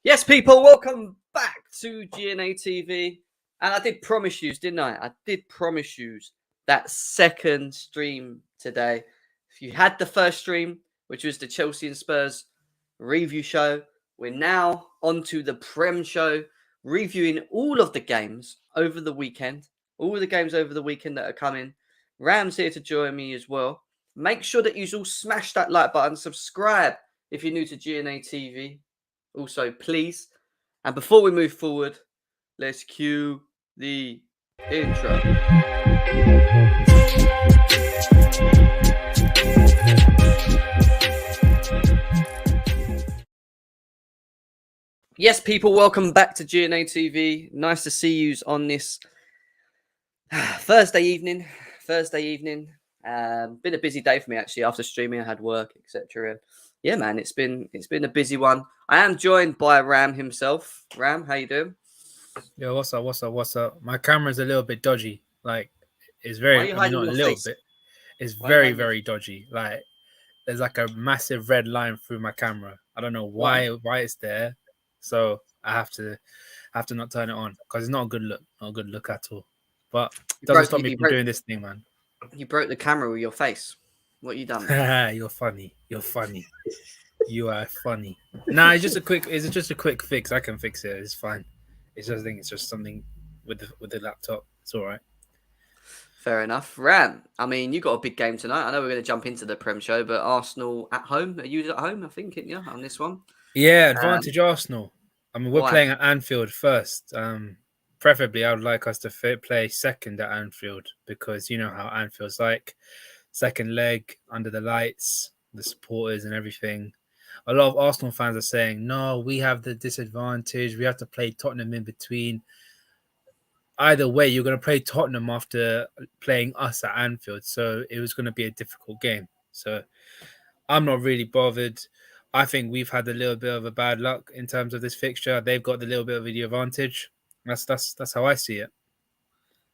Yes, people, welcome back to GNA TV. And I did promise you, didn't I? I did promise you that second stream today. If you had the first stream, which was the Chelsea and Spurs review show, we're now on to the Prem show, reviewing all of the games over the weekend. All of the games over the weekend that are coming. Ram's here to join me as well. Make sure that you all smash that like button. Subscribe if you're new to GNA TV. Also, please. And before we move forward, let's cue the intro. Yes, people, welcome back to GNA TV. Nice to see you on this Thursday evening. Been a busy day for me, actually. After streaming, I had work, etc. Yeah, man, it's been a busy one. I am joined by Ram himself. Ram, how you doing? Yo, what's up? My camera's a little bit dodgy. Like, it's very, not a little bit. It's very dodgy. Like, there's like a massive red line through my camera. I don't know why it's there. So I have to not turn it on because it's not a good look. Not a good look at all. But it doesn't stop me from doing this thing, man. You broke the camera with your face. What you done? You're funny. You are funny. Nah, it's just a quick fix. I can fix it. It's fine. I think it's just something with the laptop. It's all right. Fair enough. Ram, I mean, you got a big game tonight. I know we're going to jump into the Prem show, but Arsenal at home. Are you at home, I think, aren't you, on this one? Yeah, advantage Arsenal. I mean, we're playing at Anfield first. Preferably, I would like us to play second at Anfield because you know how Anfield's like. Second leg, under the lights, the supporters and everything. A lot of Arsenal fans are saying, no, we have the disadvantage. We have to play Tottenham in between. Either way, you're going to play Tottenham after playing us at Anfield. So it was going to be a difficult game. So I'm not really bothered. I think we've had a little bit of a bad luck in terms of this fixture. They've got a little bit of the advantage. That's how I see it.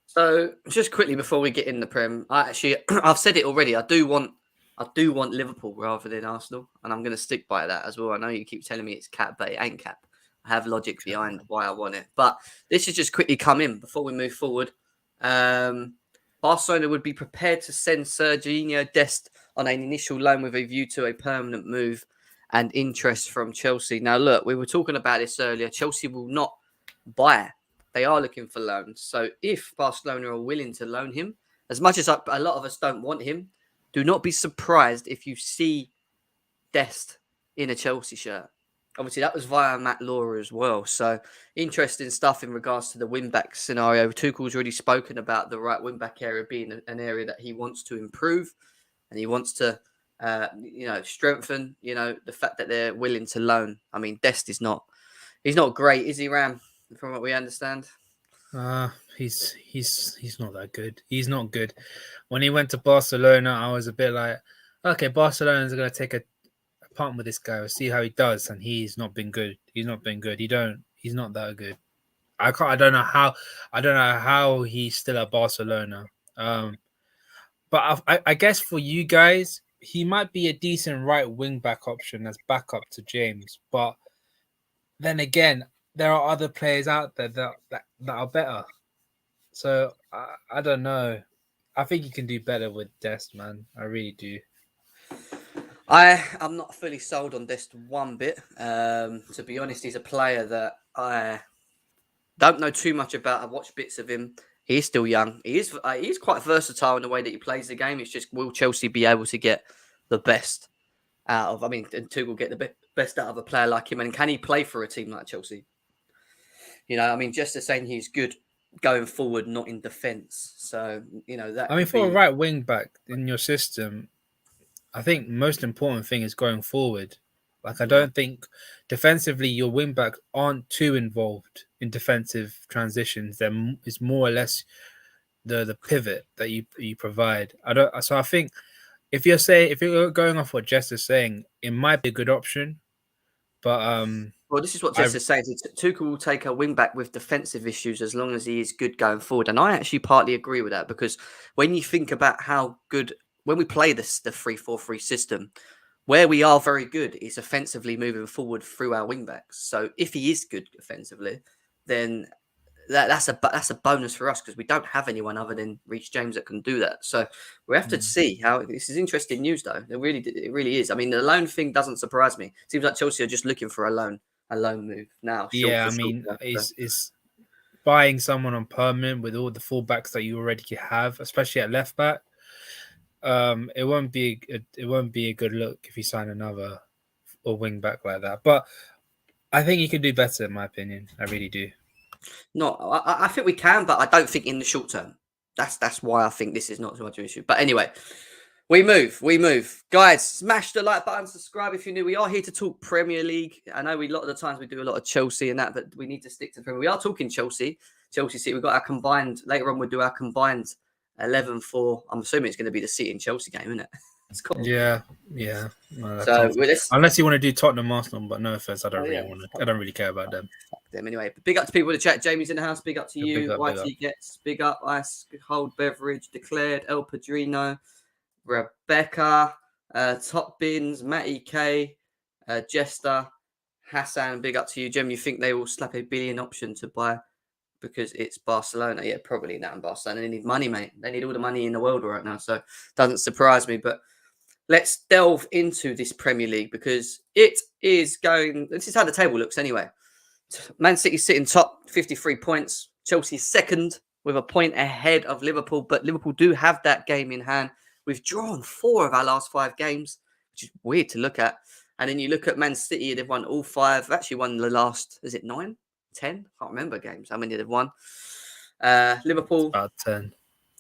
So just quickly before we get in the Prem, I've said it already. I do want Liverpool rather than Arsenal, and I'm going to stick by that as well. I know you keep telling me it's cap, but it ain't cap. I have logic behind why I want it. But this has just quickly come in before we move forward. Barcelona would be prepared to send Serginho Dest on an initial loan with a view to a permanent move and interest from Chelsea. Now, look, we were talking about this earlier. Chelsea will not buy. They are looking for loans. So if Barcelona are willing to loan him, as much as a lot of us don't want him, do not be surprised if you see Dest in a Chelsea shirt. Obviously, that was via Matt Law as well. So interesting stuff in regards to the wing-back scenario. Tuchel's already spoken about the right wing-back area being an area that he wants to improve and he wants to strengthen, the fact that they're willing to loan. I mean, Dest he's not great, is he, Ram? From what we understand, he's not that good. He's not good. When he went to Barcelona, I was a bit like, okay, Barcelona's going to take a punt with this guy. We'll see how he does, and he's not been good. He's not that good. I don't know how he's still at Barcelona. But I guess for you guys, he might be a decent right wing back option as backup to James. But then again, there are other players out there that are better. So I don't know. I think you can do better with Dest, man. I really do. I'm not fully sold on Dest one bit. To be honest, he's a player that I don't know too much about. I've watched bits of him. He's still young. He's quite versatile in the way that he plays the game. It's just, will Chelsea be able to get the best out of? I mean, Tuchel get the best out of a player like him, and can he play for a team like Chelsea? I mean, just as saying he's good going forward, not in defence. So, that. I mean, for a right wing back in your system, I think most important thing is going forward. Like, I don't think defensively your wing backs aren't too involved in defensive transitions. There is more or less the pivot that you provide. So I think if you're going off what Jess is saying, it might be a good option. But Well, this is what Jess is saying. Tuchel will take a wing back with defensive issues as long as he is good going forward. And I actually partly agree with that because when you think about how good, when we play the 3-4-3 system, where we are very good is offensively moving forward through our wing backs. So if he is good offensively, then that's a bonus for us because we don't have anyone other than Reece James that can do that. So we have to see how this is interesting news, though. It really is. I mean, the loan thing doesn't surprise me. It seems like Chelsea are just looking for a loan move now. Yeah, I mean, it's buying someone on permanent with all the fullbacks that you already have, especially at left back. It won't be a good look if you sign another or wing back like that. But I think you can do better, in my opinion. I really do. No, I think we can, but I don't think in the short term. That's why I think this is not too much of an issue. But anyway, we move. Guys, smash the like button, subscribe if you're new. We are here to talk Premier League. I know a lot of the times we do a lot of Chelsea and that, but we need to stick to Premier. We are talking Chelsea City. We've got our combined, later on we'll do our combined 11 for, I'm assuming it's going to be the City and Chelsea game, isn't it? It's cool. Yeah. No, so unless you want to do Tottenham Arsenal, but no offense, I don't really care about them. Fuck them anyway. But big up to people in the chat. Jamie's in the house. Big up to you. YT gets big up. Ice cold beverage declared. El Padrino, Rebecca, Top Bins, Matty K, Jester, Hassan. Big up to you, Jem. You think they will slap $1 billion option to buy because it's Barcelona? Yeah, probably not in Barcelona. They need money, mate. They need all the money in the world right now. So doesn't surprise me. But let's delve into this Premier League because it is going. This is how the table looks anyway. Man City sitting top, 53 points. Chelsea second with a point ahead of Liverpool. But Liverpool do have that game in hand. We've drawn 4 of our last 5 games, which is weird to look at. And then you look at Man City, they've won all 5. They've actually won the last, is it 9? 10? I can't remember games. How many they've won? Liverpool. About 10.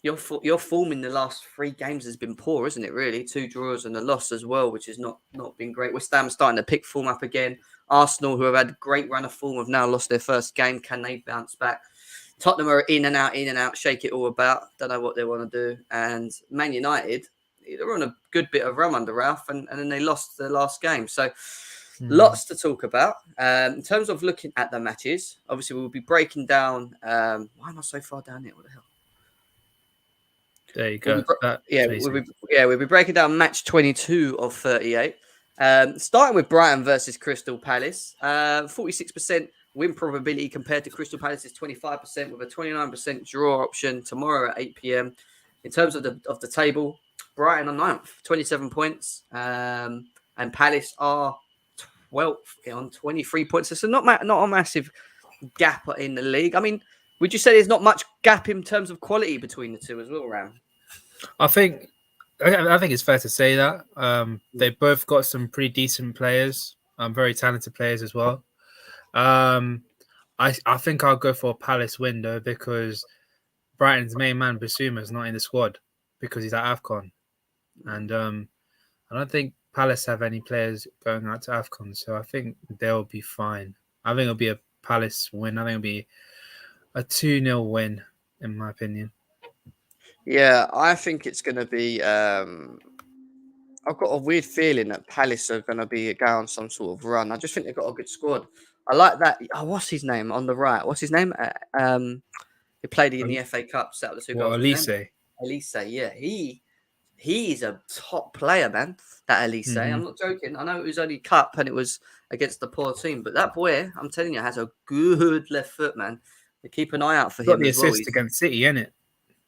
Your form in the last 3 games has been poor, isn't it, really? 2 draws and a loss as well, which has not been great. West Ham starting to pick form up again. Arsenal, who have had a great run of form, have now lost their first game. Can they bounce back? Tottenham are in and out, shake it all about. Don't know what they want to do. And Man United, they're on a good bit of run under Ralph, and then they lost their last game. So lots to talk about. In terms of looking at the matches, obviously we'll be breaking down. Why am I so far down here? What the hell? There you go. We'll be breaking down match 22 of 38. Starting with Brighton versus Crystal Palace. 46% win probability compared to Crystal Palace's 25% with a 29% draw option tomorrow at 8 p.m. In terms of the table, Brighton are 9th, 27 points. And Palace are 12th on 23 points. So not a massive gap in the league. I mean, would you say there's not much gap in terms of quality between the two as well, Ram? I think it's fair to say that. They both got some pretty decent players, very talented players as well. I think I'll go for a Palace win though because Brighton's main man Basuma is not in the squad because he's at AFCON, and I don't think Palace have any players going out to AFCON, so I think they'll be fine. I think it'll be a Palace win. I think it'll be a 2-0 win, in my opinion. Yeah, I think it's going to be. I've got a weird feeling that Palace are going to be going on some sort of run. I just think they've got a good squad. I like that. Oh, what's his name on the right? What's his name? He played in the FA Cup, set up the 2 goals. Elise, yeah. He's a top player, man. That Elise. Mm-hmm. I'm not joking. I know it was only cup and it was against the poor team, but that boy, I'm telling you, has a good left foot, man. So keep an eye out for him. Got the assist against City, innit?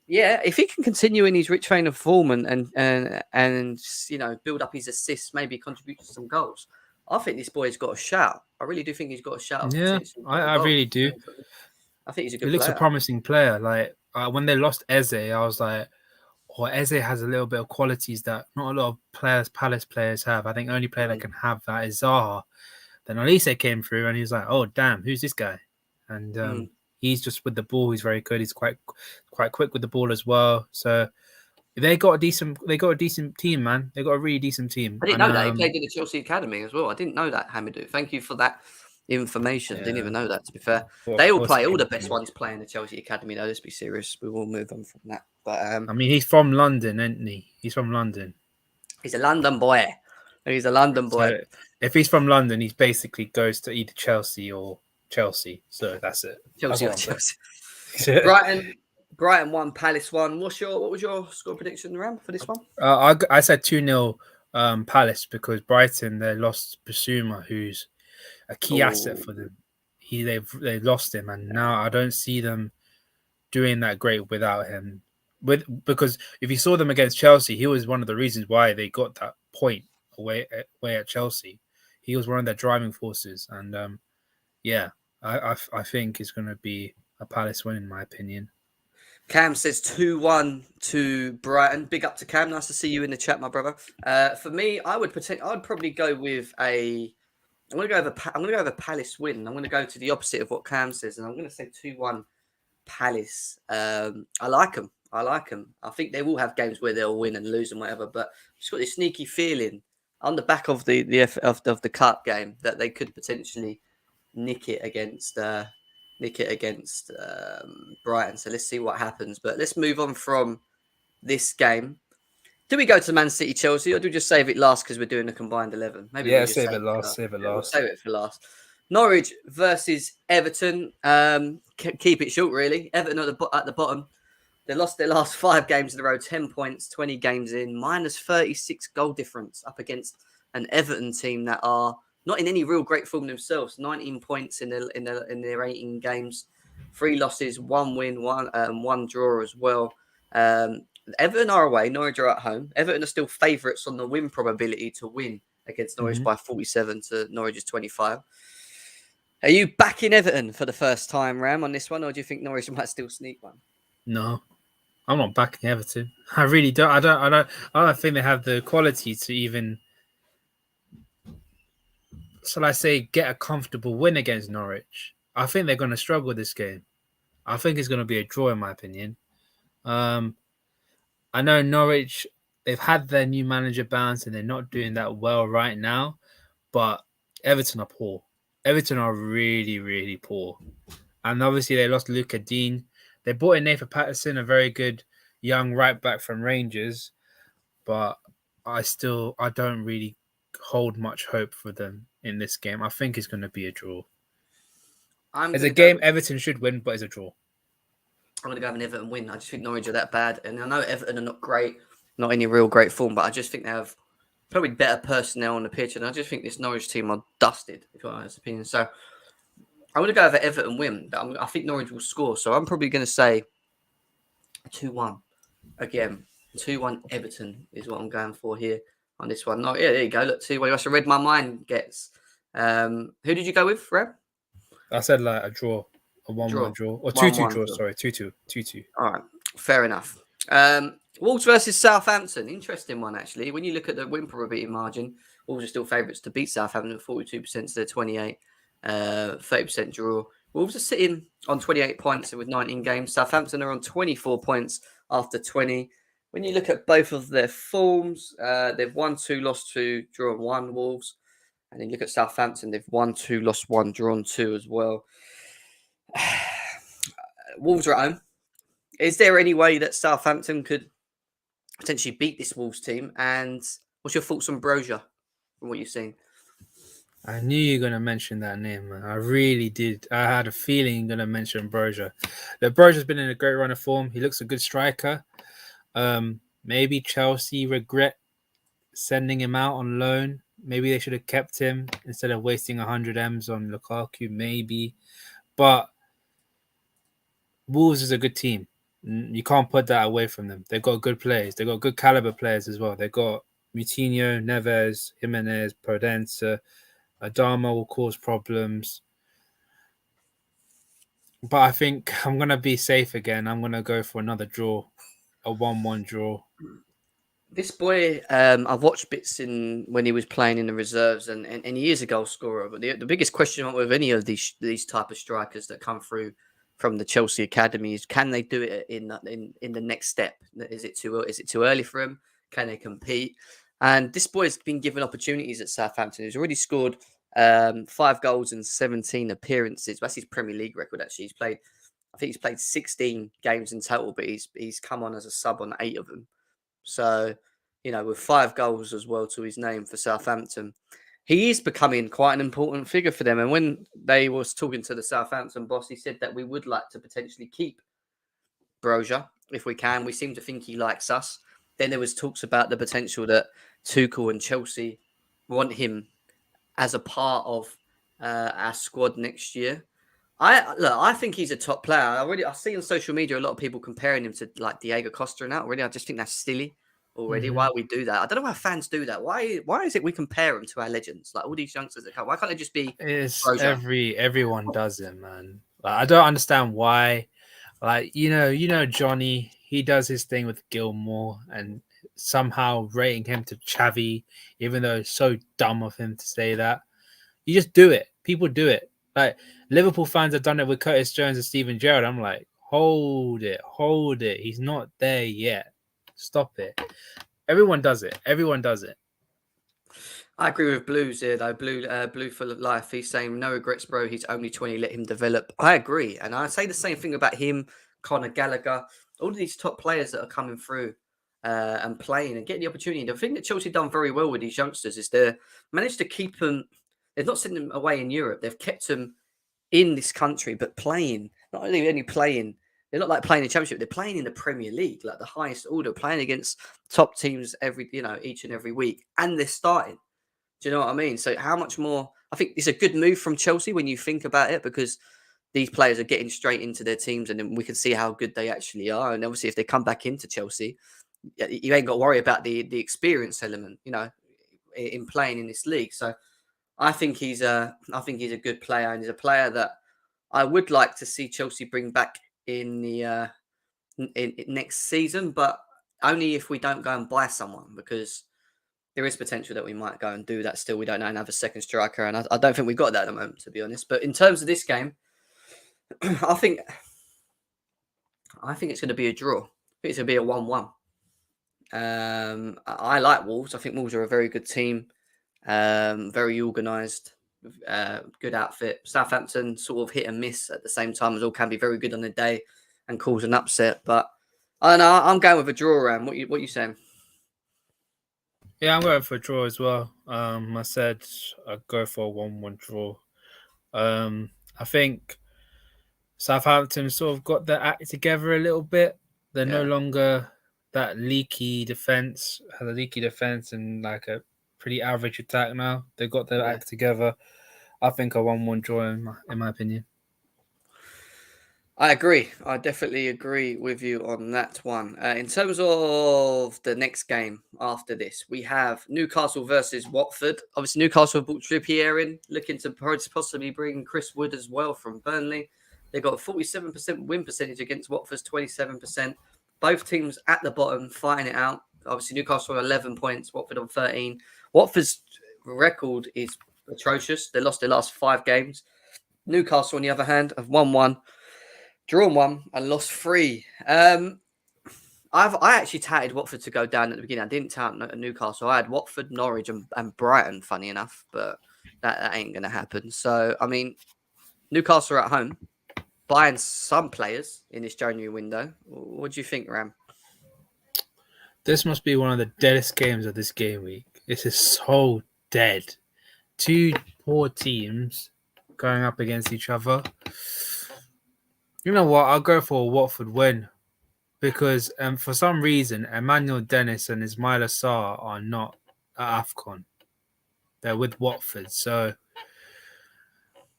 Yeah, if he can continue in his rich vein of form and you know build up his assists, maybe contribute to some goals, I think this boy's got a shout. I really do think he's got a shout. Yeah, I really do. I think he's a good. He looks a promising player. Like when they lost Eze, I was like, "Oh, Eze has a little bit of qualities that not a lot of Palace players have. I think the only player that can have that is Zaha." Then Elise came through, and he was like, "Oh, damn, who's this guy?" And he's just with the ball. He's very good. He's quite quick with the ball as well. So they got a decent team, man. They got a really decent team. I didn't know that. He played in the Chelsea Academy as well. I didn't know that, Hamidou. Thank you for that information. Yeah. Didn't even know that, to be fair. Well, they all play. All the best ones play in the Chelsea Academy, though. Let's be serious. We will move on from that. But I mean, he's from London, isn't he? He's from London. He's a London boy. He's a London boy. So if he's from London, he basically goes to either Chelsea or Chelsea. So that's it. Chelsea or That's what I'm Chelsea. saying. Brighton 1, Palace 1. What was your score prediction, Ram, for this one? I said 2-0 Palace because Brighton, they lost Basuma, who's a key asset for them. They've lost him, and now I don't see them doing that great without him. Because if you saw them against Chelsea, he was one of the reasons why they got that point away at Chelsea. He was one of their driving forces, and I think it's going to be a Palace win in my opinion. Cam says 2-1 to Brighton. Big up to Cam. Nice to see you in the chat, my brother. For me, I would probably go with I'm going to go with a Palace win. I'm going to go to the opposite of what Cam says, and I'm going to say 2-1 Palace. I like them. I think they will have games where they'll win and lose and whatever, but I've just got this sneaky feeling on the back of the cup game that they could potentially nick it against Brighton. So let's see what happens. But let's move on from this game. Do we go to Man City Chelsea, or do we just save it last because we're doing a combined 11? Maybe yeah, save it last. We'll save it for last. Norwich versus Everton. Keep it short, really. Everton at the bottom. They lost their last 5 games in a row, 10 points, 20 games in, minus 36 goal difference up against an Everton team that are not in any real great form themselves. 19 points in their 18 games, 3 losses, 1 win, 1 draw as well. Everton are away, Norwich are at home. Everton are still favourites on the win probability to win against Norwich by 47 to Norwich's 25. Are you backing Everton for the first time, Ram, on this one, or do you think Norwich might still sneak one? No, I'm not backing Everton. I really don't. I don't think they have the quality to even, shall I say, get a comfortable win against Norwich. I think they're going to struggle this game. I think it's going to be a draw, in my opinion. I know Norwich, they've had their new manager bounce and they're not doing that well right now, but Everton are poor. Everton are really, really poor. And obviously they lost Luca Dean. They brought in Nathan Patterson, a very good young right back from Rangers, but I don't really hold much hope for them in this game. I think it's going to be a draw. It's a game Everton should win, but it's a draw. I'm going to go have an Everton win. I just think Norwich are that bad. And I know Everton are not great, not any real great form, but I just think they have probably better personnel on the pitch. And I just think this Norwich team are dusted, if you want my opinion. So I'm going to go have an Everton win. But I think Norwich will score. So I'm probably going to say 2-1. Again, 2-1 Everton is what I'm going for here on this one. No, yeah, there you go. Look, 2-1. I should read my mind gets. Who did you go with, Reb? I said like a draw. A 1-1 draw. Or 2-2 draw, sorry. 2-2. All right. Fair enough. Wolves versus Southampton. Interesting one, actually. When you look at the win probability margin, Wolves are still favourites to beat Southampton, 42% to their 28, 30% draw. Wolves are sitting on 28 points with 19 games. Southampton are on 24 points after 20. When you look at both of their forms, they've won 2, lost 2, drawn 1, Wolves. And then you look at Southampton, they've won 2, lost 1, drawn 2 as well. Wolves are at home. Is there any way that Southampton could potentially beat this Wolves team? And what's your thoughts on Brozier from what you've seen? I knew you were going to mention that name, man. I really did. I had a feeling you're going to mention Brozier. Brozier's been in a great run of form. He looks a good striker. Maybe Chelsea regret sending him out on loan. Maybe they should have kept him instead of wasting 100 M's on Lukaku, maybe. But Wolves is a good team. You can't put that away from them. They've got good players. They've got good caliber players as well. They've got Moutinho, Neves, Jimenez, Prodenza. Adama will cause problems. But I think I'm going to be safe again. I'm going to go for another draw, a 1-1 draw. This boy, I've watched bits when he was playing in the reserves, and he is a goal scorer. But the biggest question with any of these type of strikers that come through from the Chelsea academy is, can they do it in the next step? Is it too early for him? Can they compete? And this boy has been given opportunities at Southampton. He's already scored 5 goals in 17 appearances. That's his Premier League record. Actually, I think he's played 16 games in total, but he's come on as a sub on 8 of them. So with 5 goals as well to his name for Southampton. He is becoming quite an important figure for them. And when they was talking to the Southampton boss, he said that we would like to potentially keep Brozier if we can. We seem to think he likes us. Then there was talks about the potential that Tuchel and Chelsea want him as a part of our squad next year. I think he's a top player. I see on social media a lot of people comparing him to like Diego Costa now. Already, I just think that's silly. Already, why we do that? I don't know why fans do that. Why is it we compare them to our legends? Like all these youngsters that come. Why can't they just be? It's Brozier? everyone does it, man. Like, I don't understand why. Like Johnny, he does his thing with Gilmore, and somehow rating him to Xavi, even though it's so dumb of him to say that. You just do it. People do it. Like Liverpool fans have done it with Curtis Jones and Steven Gerrard. I'm like, hold it. He's not there yet. Stop it. Everyone does it. I agree with Blues here, though. Blue full of life. He's saying no regrets, bro. He's only 20. Let him develop. I agree, and I say the same thing about him, Conor Gallagher, all of these top players that are coming through and playing and getting the opportunity. The thing that Chelsea done very well with these youngsters is they managed to keep them. They've not sent them away in Europe. They've kept them in this country, but playing. Not only playing. They're not like playing in the Championship. They're playing in the Premier League, like the highest order, playing against top teams each and every week, and they're starting. Do you know what I mean? So how much more? I think it's a good move from Chelsea when you think about it, because these players are getting straight into their teams, and then we can see how good they actually are. And obviously, if they come back into Chelsea, you ain't got to worry about the experience element, in playing in this league. So I think he's a good player, and he's a player that I would like to see Chelsea bring back in the in next season, but only if we don't go and buy someone, because there is potential that we might go and do that still. We don't know and have a second striker, and I don't think we've got that at the moment, to be honest. But in terms of this game, I think it's going to be a draw. I think it's going to be a 1-1. I like Wolves. I think Wolves are a very good team, very organised, good outfit. Southampton sort of hit and miss at the same time, as all can be very good on the day and cause an upset. But I don't know. I'm going with a draw, Ram. What you saying? Yeah, I'm going for a draw as well. I said I'd go for a 1-1 draw. I think Southampton sort of got their act together a little bit. They're no longer that leaky defense, had a leaky defense and like a pretty average attack now. They got their act together. I think a 1-1 draw in my opinion. I agree. I definitely agree with you on that one. In terms of the next game after this, we have Newcastle versus Watford. Obviously, Newcastle have brought Trippier in, looking to possibly bring Chris Wood as well from Burnley. They've got a 47% win percentage against Watford's 27%. Both teams at the bottom fighting it out. Obviously, Newcastle on 11 points, Watford on 13. Watford's record is atrocious. They lost their last 5 games. Newcastle, on the other hand, have won 1. Drawn 1 and lost 3. I actually touted Watford to go down at the beginning. I didn't tout Newcastle. I had Watford, Norwich, and Brighton. Funny enough, but that ain't going to happen. So I mean, Newcastle are at home, buying some players in this January window. What do you think, Ram? This must be one of the deadest games of this game week. This is so dead. 2 poor teams going up against each other. You know what? I'll go for a Watford win because for some reason, Emmanuel Dennis and Ismaila Sarr are not at AFCON. They're with Watford. So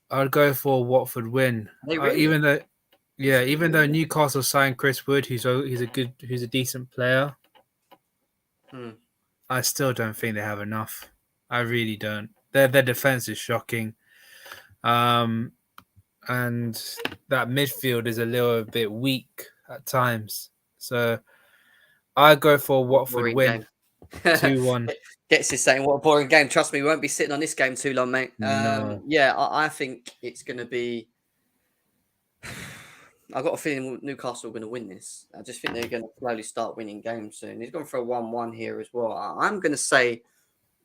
I'd go for a Watford win. Really? Even though Newcastle signed Chris Wood, who's a decent player, I still don't think they have enough. I really don't. Their defense is shocking. And that midfield is a little bit weak at times. So I go for a Watford win. 2-1. Gets his saying, what a boring game. Trust me, we won't be sitting on this game too long, mate. No. Yeah, I think it's going to be... I've got a feeling Newcastle are going to win this. I just think they're going to slowly start winning games soon. He's gone for a 1-1 here as well. I'm going to say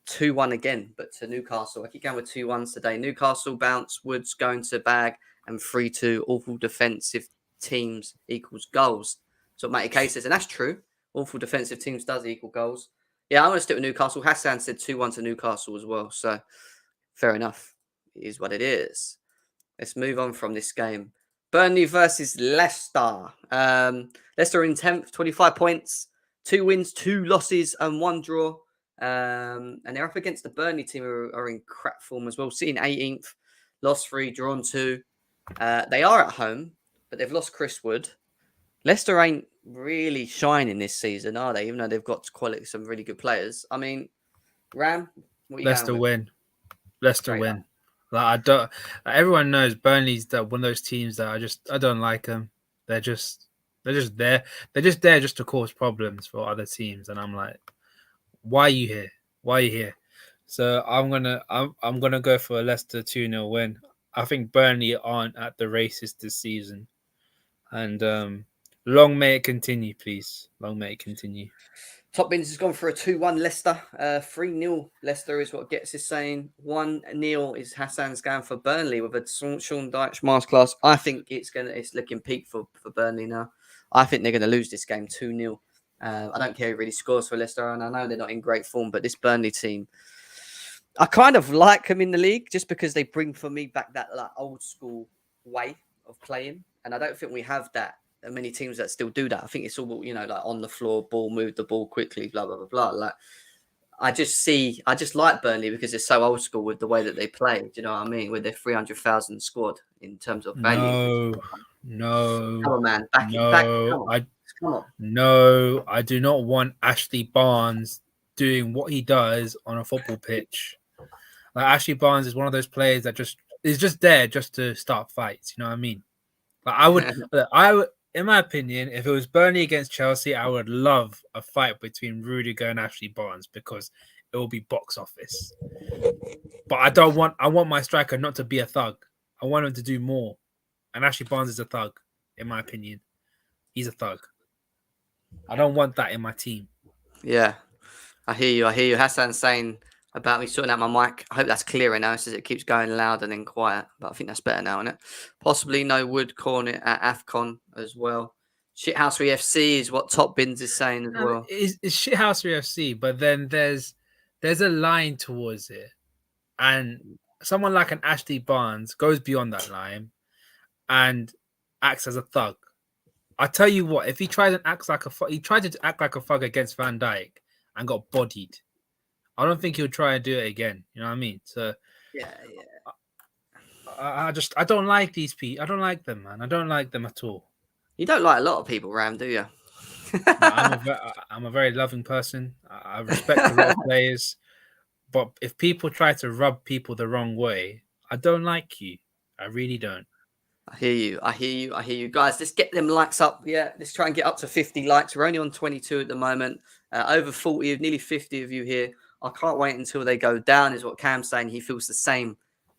2-1 again, but to Newcastle. I keep going with 2-1s today. Newcastle bounce, Woods going to bag, and 3-2. Awful defensive teams equals goals. So what Matty K says, and that's true. Awful defensive teams does equal goals. Yeah, I'm going to stick with Newcastle. Hassan said 2-1 to Newcastle as well. So fair enough. It is what it is. Let's move on from this game. Burnley versus Leicester. Leicester in 10th, 25 points, 2 wins, 2 losses, and 1 draw. And they're up against the Burnley team who are in crap form as well. Sitting 18th, lost 3, drawn 2. They are at home, but they've lost Chris Wood. Leicester ain't really shining this season, are they? Even though they've got quality, some really good players. I mean, Ram, what are you Leicester going with? win. Leicester Straight win. up. Like I don't. Everyone knows Burnley's one of those teams that I don't like them. They're just there. They're just there just to cause problems for other teams, and I'm like, why are you here? Why are you here? So I'm gonna go for a Leicester 2-0 win. I think Burnley aren't at the races this season, and long may it continue, please. Long may it continue. Top Bins has gone for a 2-1 Leicester. 3-0 Leicester is what Gets is saying. 1-0 is Hassan's going for Burnley with a Sean Dyche masterclass. I think it's looking peak for Burnley now. I think they're going to lose this game 2-0. I don't care who really scores for Leicester, and I know they're not in great form, but this Burnley team, I kind of like them in the league just because they bring for me back that like old school way of playing, and I don't think we have that. Many teams that still do that. I think it's all, like on the floor, move the ball quickly, blah, blah, blah, blah. Like, I just like Burnley because it's so old school with the way that they play. Do you know what I mean? With their 300,000 squad in terms of value. No. Come on, man. Back. Come on. No, I do not want Ashley Barnes doing what he does on a football pitch. Like Ashley Barnes is one of those players that is just there just to start fights. You know what I mean? Like I would. In my opinion, if it was Burnley against Chelsea, I would love a fight between Rudiger and Ashley Barnes because it will be box office. But I want my striker not to be a thug. I want him to do more. And Ashley Barnes is a thug, in my opinion. He's a thug. I don't want that in my team. Yeah, I hear you. Hassan's saying about me sorting out my mic. I hope that's clearer now, since it keeps going loud and then quiet. But I think that's better now, isn't it? Possibly no Wood corner at AFCON as well. Shithousery FC is what Top Bins is saying as well. It's Shithousery FC, but then there's a line towards it. And someone like an Ashley Barnes goes beyond that line and acts as a thug. I tell you what, if he tried to act like a thug against Van Dijk and got bodied, I don't think he'll try and do it again. You know what I mean? So yeah. I don't like these people. I don't like them, man. I don't like them at all. You don't like a lot of people, Ram, do you? No, I'm a very loving person. I respect a lot of players, but if people try to rub people the wrong way, I don't like you. I really don't. I hear you. Guys, let's get them likes up. Yeah, let's try and get up to 50 likes. We're only on 22 at the moment. Over 40, nearly 50 of you here. I can't wait until they go down, is what Cam's saying. He feels the same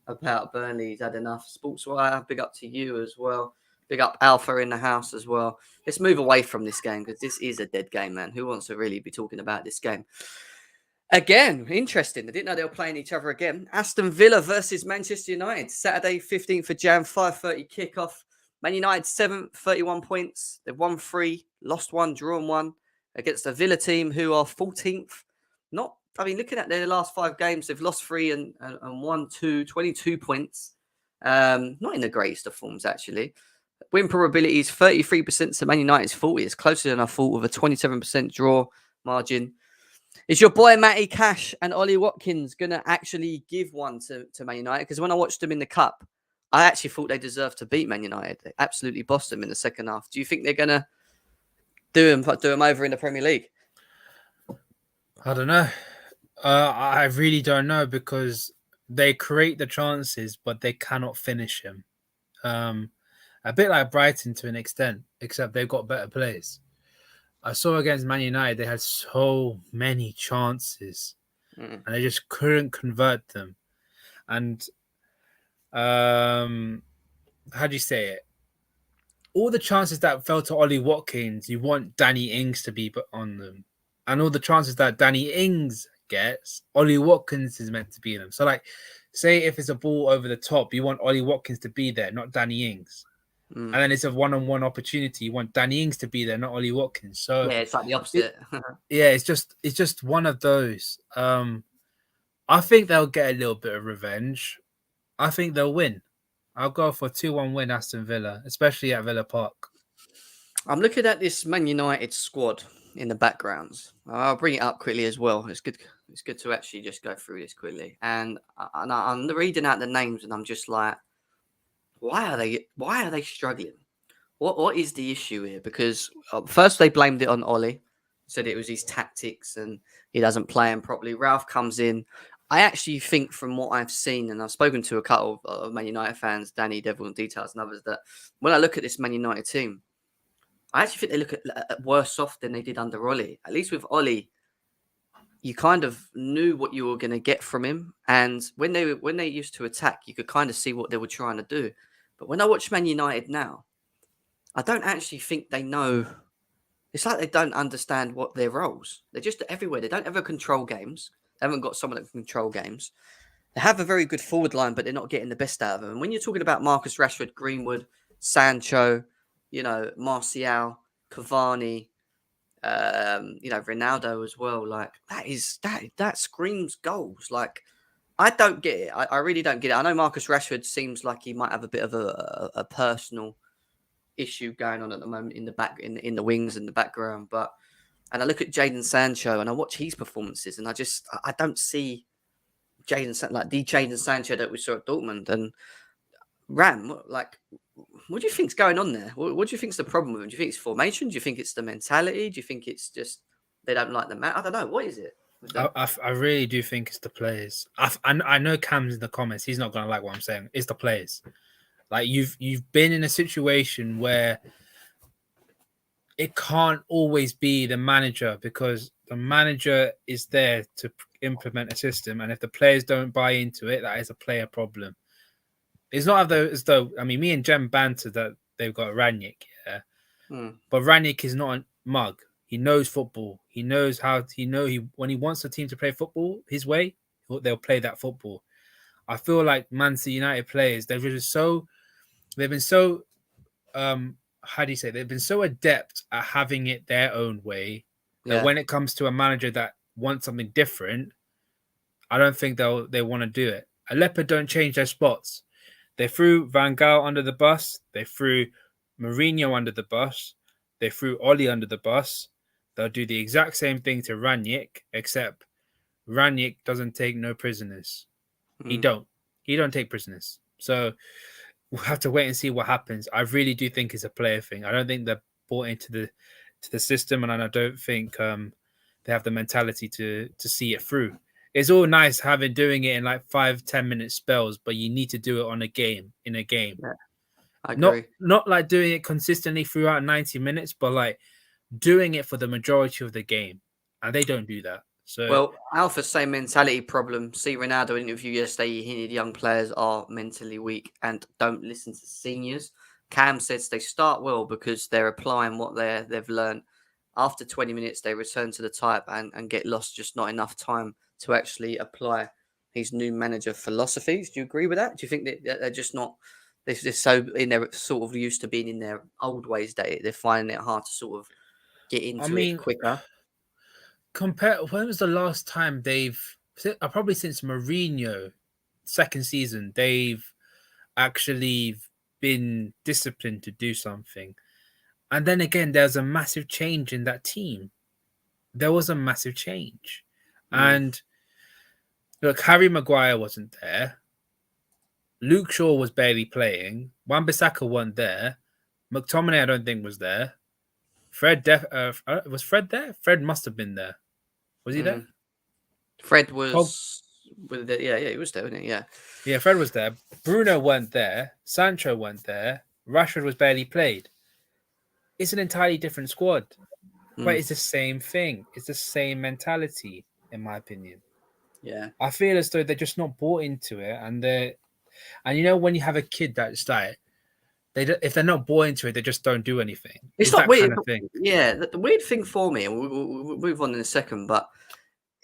about Burnley. He's had enough. Sportswire, big up to you as well. Big up Alpha in the house as well. Let's move away from this game because this is a dead game, man. Who wants to really be talking about this game? Again, interesting. I didn't know they were playing each other again. Aston Villa versus Manchester United. Saturday, 15th of Jan, 5:30 kickoff. Man United 7th, 31 points. They've won 3, lost 1, drawn 1 against the Villa team who are 14th. Looking at their last 5 games, they've lost 3 and won 2, 22 points. Not in the greatest of forms, actually. Win probability is 33% to Man United's 40. It's closer than I thought with a 27% draw margin. Is your boy Matty Cash and Ollie Watkins going to actually give one to Man United? Because when I watched them in the Cup, I actually thought they deserved to beat Man United. They absolutely bossed them in the second half. Do you think they're going to do them over in the Premier League? I don't know. I really don't know because they create the chances, but they cannot finish them. A bit like Brighton to an extent, except they've got better players. I saw against Man United, they had so many chances and they just couldn't convert them. And how do you say it? All the chances that fell to Ollie Watkins, you want Danny Ings to be on them. And all the chances that Danny Ings gets, Ollie Watkins is meant to be in them. So, like, say if it's a ball over the top, you want Ollie Watkins to be there, not Danny Ings. And then it's a one-on-one opportunity. You want Danny Ings to be there, not Ollie Watkins. So yeah, it's like the opposite. it's just one of those. I think they'll get a little bit of revenge. I think they'll win. I'll go for 2-1 win Aston Villa, especially at Villa Park. I'm looking at this Man United squad in the backgrounds. I'll bring it up quickly as well. It's good. It's good to actually just go through this quickly. And I'm reading out the names, and I'm just like, why are they struggling? What is the issue here? Because first they blamed it on Ollie, said it was his tactics and he doesn't play him properly. Ralph comes in. I actually think from what I've seen, and I've spoken to a couple of Man United fans, Danny, Devil, and Details, and others, that when I look at this Man United team, I actually think they look at worse off than they did under Ollie. At least with Ollie, you kind of knew what you were going to get from him, and when they used to attack, you could kind of see what they were trying to do. But when I watch Man United now, I don't actually think they know. It's like they don't understand what their roles. They're just everywhere. They don't ever control games. They haven't got someone that can control games. They have a very good forward line, but they're not getting the best out of them. And when you're talking about Marcus Rashford, Greenwood, Sancho, Martial, Cavani, Ronaldo as well, like that screams goals. Like, I don't get it. I really don't get it. I know Marcus Rashford seems like he might have a bit of a personal issue going on at the moment in the back, in the wings and the background, and I look at Jadon Sancho and I watch his performances, and I don't see Jadon Sancho that we saw at Dortmund. And Ram, like, what do you think's going on there? What do you think's the problem with him? Do you think it's formation? Do you think it's the mentality? Do you think it's just they don't like the man? I don't know. What is it? I really do think it's the players. I know Cam's in the comments. He's not going to like what I'm saying. It's the players. Like, you've been in a situation where it can't always be the manager, because the manager is there to implement a system, and if the players don't buy into it, that is a player problem. It's not as though I mean, me and Jem banter that they've got Ranić, yeah, but Ranić is not a mug. He knows football. He knows when he wants the team to play football his way, they'll play that football. I feel like Manchester United players, they've been so how do you say, they've been so adept at having it their own way that when it comes to a manager that wants something different, I don't think they want to do it. Aleppo don't change their spots. They threw Van Gaal under the bus. They threw Mourinho under the bus. They threw Ollie under the bus. They'll do the exact same thing to Ranić, except Ranić doesn't take no prisoners. He don't take prisoners. So we'll have to wait and see what happens. I really do think it's a player thing. I don't think they're bought into the system, and I don't think they have the mentality to see it through. It's all nice doing it in like 5-10 minute spells, but you need to do it in a game. Yeah, I agree. Not like doing it consistently throughout 90 minutes, but like doing it for the majority of the game. And they don't do that. So, well, Alpha's same mentality problem. See Ronaldo interview yesterday. He hinted young players are mentally weak and don't listen to seniors. Cam says they start well because they're applying what they've learned. After 20 minutes, they return to the type and get lost. Just not enough time to actually apply his new manager philosophies. Do you agree with that? Do you think that they're just not? They're just so in their sort of used to being in their old ways that they're finding it hard to sort of get into it quicker. When was the last time probably since Mourinho second season, they've actually been disciplined to do something. And then again, there's a massive change in that team. There was a massive change. And look, Harry Maguire wasn't there. Luke Shaw was barely playing. Wan-Bissaka wasn't there. McTominay, I don't think, was there. Was Fred there? Fred must have been there. Was he there? Fred was with the, he was there, wasn't he? Yeah, Fred was there. Bruno weren't there. Sancho weren't there. Rashford was barely played. It's an entirely different squad, but it's the same thing. It's the same mentality, in my opinion. Yeah, I feel as though they're just not bought into it, and when you have a kid that's like, if they're not bought into it, they just don't do anything. It's not weird. Kind of thing. Yeah, the weird thing for me, and we'll move on in a second, but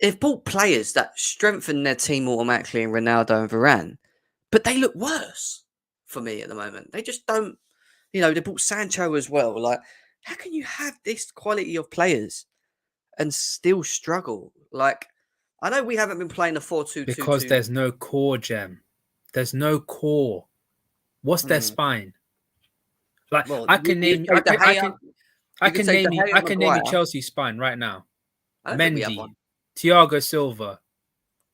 they've bought players that strengthen their team automatically in Ronaldo and Varane, but they look worse for me at the moment. They just don't. You know, they bought Sancho as well. Like, how can you have this quality of players and still struggle? Like, I know we haven't been playing a 4-2-2-2. Because there's no core, Gem. There's no core. What's their spine? Like Well, I can you name, say De Gea, I you could can say De name you, Gea, I can name you Maguire. Chelsea spine right now. I don't think we have one. Mendy, Thiago Silva,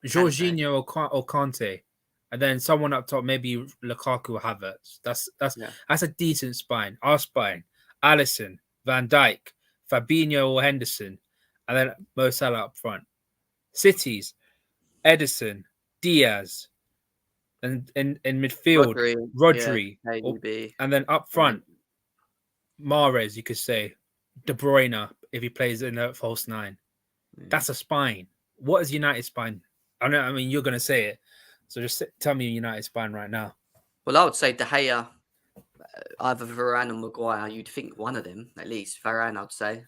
Kante. Jorginho or Conte, and then someone up top, maybe Lukaku or Havertz. That's a decent spine. Our spine: Alisson, Van Dijk, Fabinho or Henderson, and then Mo Salah up front. Cities: Edison, Diaz, and in midfield, Rodri, KDB. and then up front, Mahrez. You could say De Bruyne if he plays in the false nine. That's a spine. What is United's spine? I mean, you're going to say it. So just tell me United's spine right now. Well, I would say De Gea, either Varane or Maguire. You'd think one of them, at least. Varane, I'd say.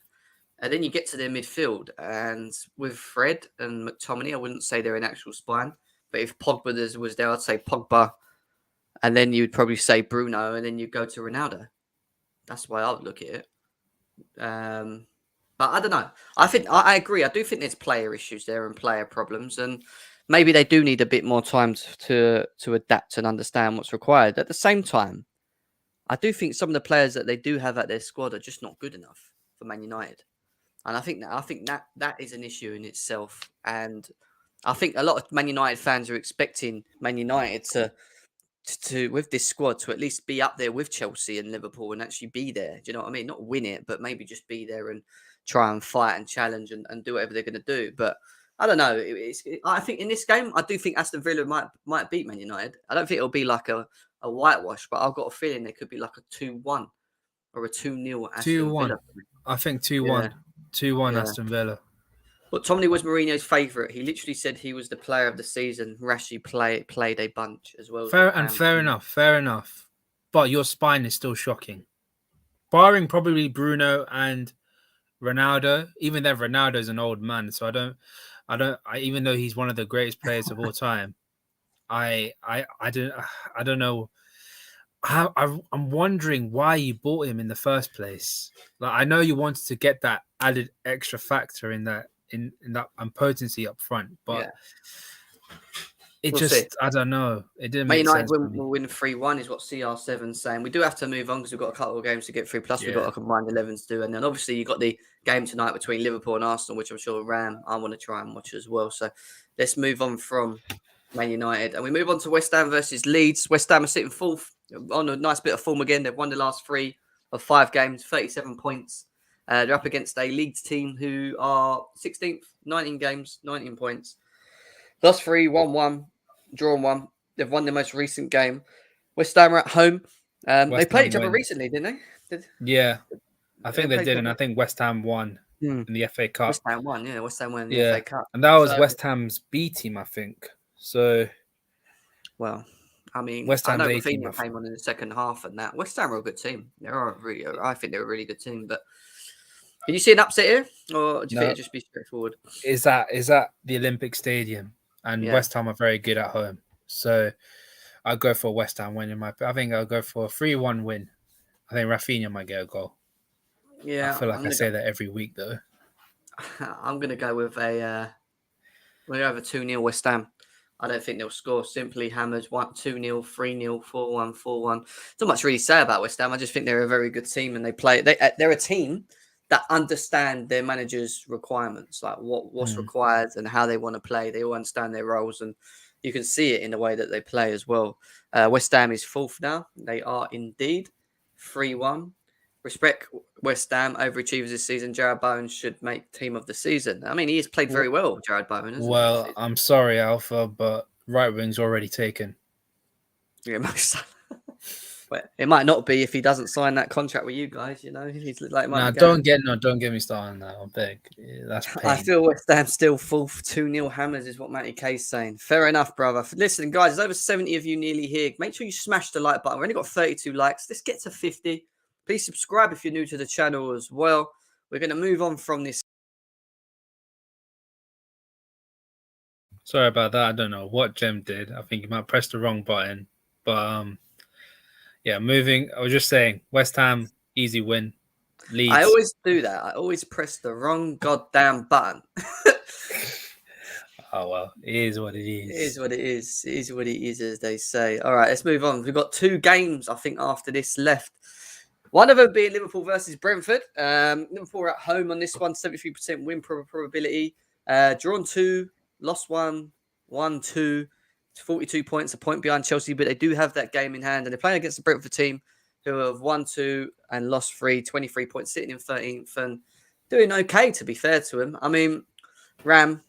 And then you get to their midfield. And with Fred and McTominay, I wouldn't say they're an actual spine. But if Pogba was there, I'd say Pogba. And then you'd probably say Bruno. And then you'd go to Ronaldo. That's why I would look at it. But I don't know. I agree. I do think there's player issues there and player problems, and maybe they do need a bit more time to adapt and understand what's required. At the same time, I do think some of the players that they do have at their squad are just not good enough for Man United, and I think that is an issue in itself. And I think a lot of Man United fans are expecting Man United to with this squad to at least be up there with Chelsea and Liverpool and actually be there. Do you know what I mean? Not win it, but maybe just be there and try and fight and challenge and do whatever they're going to do. But I don't know. I think in this game, I do think Aston Villa might beat Man United. I don't think it'll be like a whitewash, but I've got a feeling there could be like a 2-1 or a 2-0 Aston 2-1. Villa. I think 2-1. Yeah. 2-1 Yeah. Aston Villa. But Tomley was Mourinho's favourite. He literally said he was the player of the season. Rashi played a bunch as well. Fair enough. But your spine is still shocking. Barring probably Bruno and Ronaldo, even though Ronaldo's an old man, so even though he's one of the greatest players of all time, I don't know. I'm wondering why you bought him in the first place. Like, I know you wanted to get that added extra factor in that potency up front, but I don't know. It didn't make sense. We'll win 3-1 is what CR7's saying. We do have to move on because we've got a couple of games to get through. Plus, we've got a combined 11 to do. And then obviously you've got the game tonight between Liverpool and Arsenal, which I'm sure I want to try and watch as well. So let's move on from Man United. And we move on to West Ham versus Leeds. West Ham are sitting fourth on a nice bit of form again. They've won the last 3 of 5 games, 37 points. They're up against a Leeds team who are 16th, 19 games, 19 points. Lost 3, 1-1. Drawn 1. They've won their most recent game. West Ham are at home. They played each other recently, didn't they? Yeah, I think they did, and I think West Ham won in the FA Cup. West Ham won, yeah. West Ham won in the FA Cup, and that was West Ham's B team, I think. So, well, I mean, West Ham's I know A team came on in the second half, and that West Ham are a good team. I think they're a really good team. But can you see an upset here, or do you think it'd just be straightforward? Is that the Olympic Stadium? And West Ham are very good at home. So I'll go for West Ham winning. I think I'll go for a 3-1 win. I think Rafinha might get a goal. Yeah. I feel like I say that every week, though. I'm going to go with a 2-0 West Ham. I don't think they'll score. Simply Hammers 2-0, 3-0, 4-1, 4-1. Not much really to say about West Ham. I just think they're a very good team and they're a team that understand their manager's requirements, like what's required and how they want to play. They all understand their roles, and you can see it in the way that they play as well. West Ham is 4th now. They are indeed 3-1. Respect West Ham, overachievers this season. Jared Bowen should make team of the season. I mean, he has played very well, Jared Bowen. Well, I'm sorry, Alpha, but right wing's already taken. Yeah, but it might not be if he doesn't sign that contract with you guys. You know, he's like, don't get me started on that. I beg. Yeah, that's pain. I feel West Ham still 4th. 2-0 Hammers is what Matty K's saying. Fair enough, brother. Listen, guys, there's over 70 of you nearly here. Make sure you smash the like button. We've only got 32 likes. Let's get to 50. Please subscribe if you're new to the channel as well. We're going to move on from this. Sorry about that. I don't know what Jem did. I think he might press the wrong button. But Yeah, moving. I was just saying, West Ham, easy win. I Leeds. always do that. I always press the wrong goddamn button. Oh, well, it is what it It is. is what it is. It is what it is, as they say. All right, let's move on. We've got 2 games, I think, after this left. One of them being Liverpool versus Brentford. Liverpool are at home on this one, 73% win probability. Drawn 2, lost 1, won 2. 42 points, a point behind Chelsea, but they do have that game in hand. And they're playing against the Brentford team who have won 2 and lost 3, 23 points, sitting in 13th and doing okay, to be fair to them. I mean, Ram,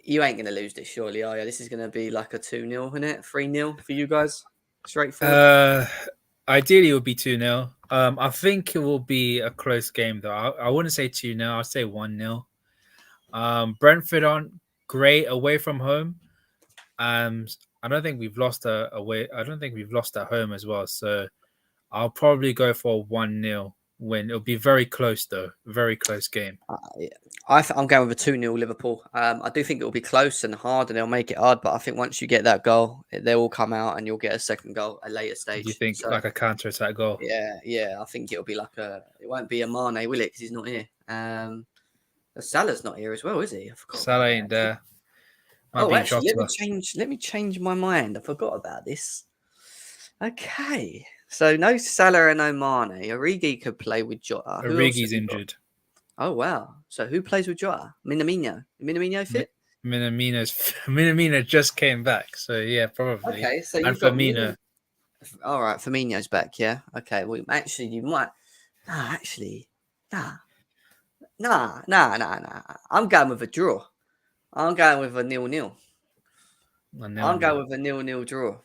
you ain't going to lose this, surely, are you? This is going to be like a 2-0, isn't it? 3-0 for you guys? Straightforward. Ideally, it would be 2-0. I think it will be a close game, though. I wouldn't say 2-0. I'll say 1-0. Brentford aren't great away from home. I don't think we've lost away. I don't think we've lost at home as well. So I'll probably go for a 1-0 win. It'll be very close, though. Very close game. Yeah. I'm going with a 2-0 Liverpool. I do think it will be close and hard, and they'll make it hard. But I think once you get that goal, they will come out, and you'll get a second goal at a later stage. Do you think like a counter-attack goal? Yeah. I think it'll be like it won't be a Mane, will it? Because he's not here. Salah's not here as well, is he? I forgot. Salah ain't there. Actually, let me change my mind. I forgot about this. Okay, so no Salah and no Mane. Origi could play with Jota. Origi's injured. Oh wow! So who plays with Jota? Minamino. Minamino fit? Minamino just came back, so yeah, probably. Okay, so and Firmino. All right, Firmino's back. Yeah. Okay. Well, actually, you might. Nah. I'm going with a draw. I'm going with a 0-0. I'm going with a 0-0 draw.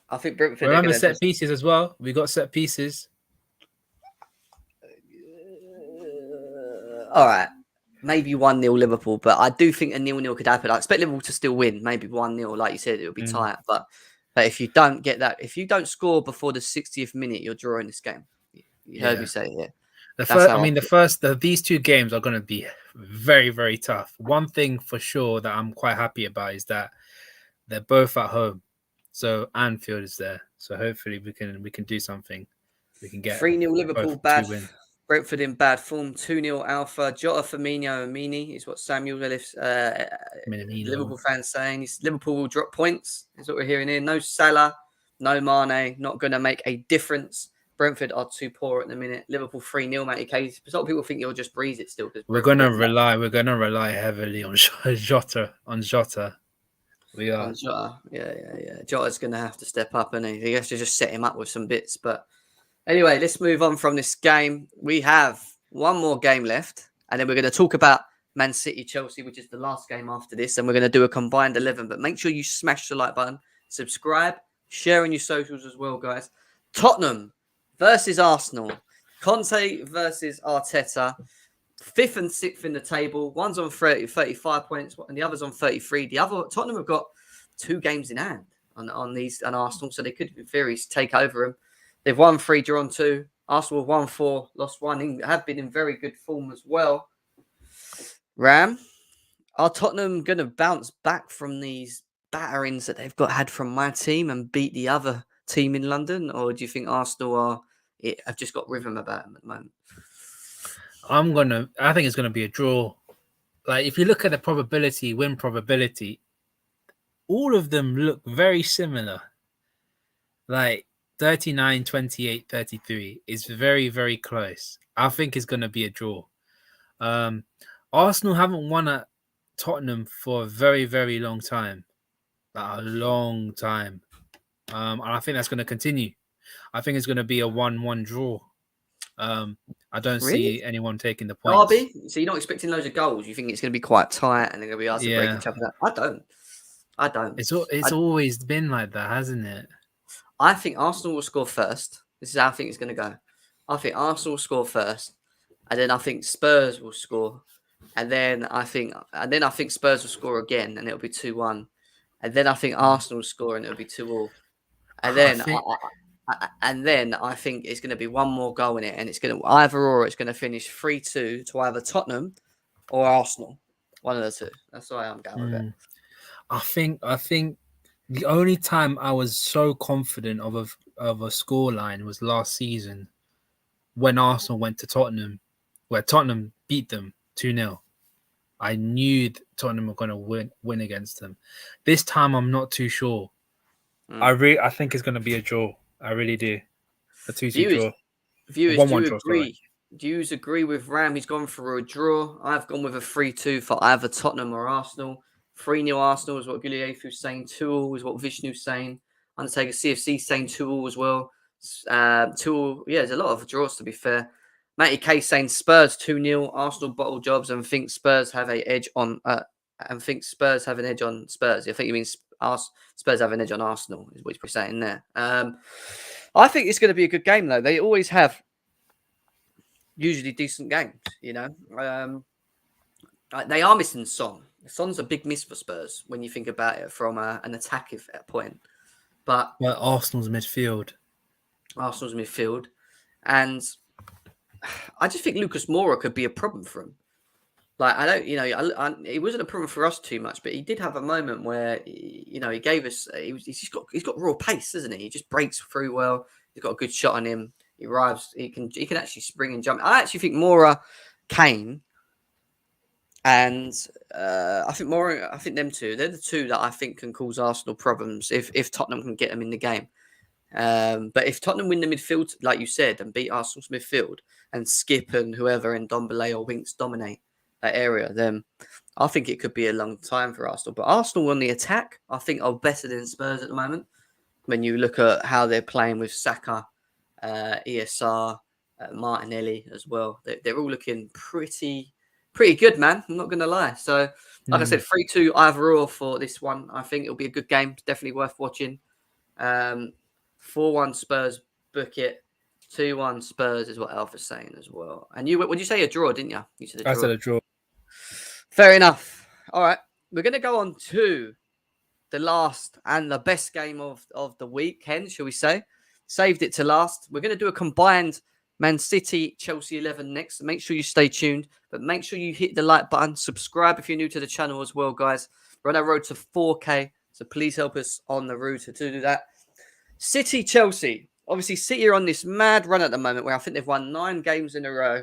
I think Brentford. Remember set pieces as well. We got set pieces. All right, maybe 1-0 Liverpool, but I do think a 0-0 could happen. I expect Liverpool to still win, maybe 1-0, like you said, it will be tight. But if you don't get that, if you don't score before the 60th minute, you're drawing this game. You heard me say it. Yeah. These 2 games are going to be very, very tough. One thing for sure that I'm quite happy about is that they're both at home, so Anfield is there. So hopefully we can do something. We can get 3-0 Liverpool bad. Brentford in bad form. 2-0 Alpha. Jota, Firmino, and Mini is what Samuel Liverpool fans saying. Liverpool will drop points. Is what we're hearing here. No Salah, no Mane. Not going to make a difference. Brentford are too poor at the minute. Liverpool 3-0, Matty Case. A lot of people think you'll just breeze it still. We're gonna rely heavily on Jota. We are. On Jota. Yeah. Jota's gonna have to step up, and he has to just set him up with some bits. But anyway, let's move on from this game. We have one more game left, and then we're going to talk about Man City Chelsea, which is the last game after this, and we're going to do a combined 11. But make sure you smash the like button, subscribe, share on your socials as well, guys. Tottenham versus Arsenal. Conte versus Arteta. 5th and 6th in the table. One's on 35 points, and the other's on 33. Tottenham have got 2 games in hand on Arsenal, so they could, in theory, take over them. They've won 3, drawn 2. Arsenal have won 4, lost 1. Have been in very good form as well. Ram, are Tottenham going to bounce back from these batterings that they've had from my team and beat the other team in London? Or do you think Arsenal have just got rhythm about them at the moment? I think it's going to be a draw. Like, if you look at the win probability, all of them look very similar. Like, 39, 28, 33 is very, very close. I think it's going to be a draw. Arsenal haven't won at Tottenham for a very, very long time. Like, a long time. And I think that's going to continue. I think it's going to be a 1-1 draw. I don't see anyone taking the points. Derby? So you're not expecting loads of goals? You think it's going to be quite tight and they're going to be asked to break each other? I don't. It's always been like that, hasn't it? I think Arsenal will score first. This is how I think it's going to go. I think Arsenal will score first, and then I think Spurs will score, and then I think Spurs will score again, and it'll be 2-1, and then I think Arsenal will score, and it'll be 2-2, and then I think it's going to be one more goal in it, and it's going to it's going to finish 3-2 to either Tottenham or Arsenal, one of the two. That's why I'm going with it. I think The only time I was so confident of a scoreline was last season when Arsenal went to Tottenham, where Tottenham beat them 2-0. I knew Tottenham were going to win against them. This time, I'm not too sure. I think it's going to be a draw. I really do. A 2-2 draw. Viewers, do 1-1 you draw, sorry. agree? Do you agree with Ram? He's gone for a draw. I've gone with a 3-2 for either Tottenham or Arsenal. 3-0 Arsenal is what Guliefu's saying. 2-2 is what Vishnu's saying. Undertaker CFC saying 2-2 as well. 2-2. Yeah, there's a lot of draws to be fair. Matty K saying Spurs 2-0. Arsenal bottle jobs and think Spurs have an edge on. And think Spurs have an edge on Spurs. I think you mean Spurs have an edge on Arsenal. Is what he's saying there. I think it's going to be a good game though. They always have usually decent games, you know. They are missing Son. Son's a big miss for Spurs when you think about it from an attacking point. But Arsenal's midfield. And I just think Lucas Moura could be a problem for him. Like, I don't, you know, it wasn't a problem for us too much, but he did have a moment where, you know, he gave us, he's got raw pace, doesn't he? He just breaks through well. He's got a good shot on him. He arrives, he can actually spring and jump. I actually think Moura, Kane, and I think them two, they're the two that I think can cause Arsenal problems if Tottenham can get them in the game. But if Tottenham win the midfield, like you said, and beat Arsenal's midfield, and Skip and whoever and Ndombele or Winks dominate that area, then I think it could be a long time for Arsenal. But Arsenal on the attack, I think, are better than Spurs at the moment. When you look at how they're playing with Saka, ESR, Martinelli as well, they're all looking pretty good, man. I'm not going to lie. So, like I said, 3-2 either or for this one. I think it'll be a good game. It's definitely worth watching. 4-1 Spurs, book it. 2-1 Spurs is what Alpha's saying as well. And would you say a draw, didn't you? You said a draw. I said a draw. Fair enough. All right. We're going to go on to the last and the best game of the week, Ken, shall we say? Saved it to last. We're going to do a combined Man City Chelsea 11 next. Make sure you stay tuned, but make sure you hit the like button. Subscribe if you're new to the channel as well, guys. We're on our road to 4K, so please help us on the route to do that. City Chelsea. Obviously, City are on this mad run at the moment where I think they've won 9 games in a row.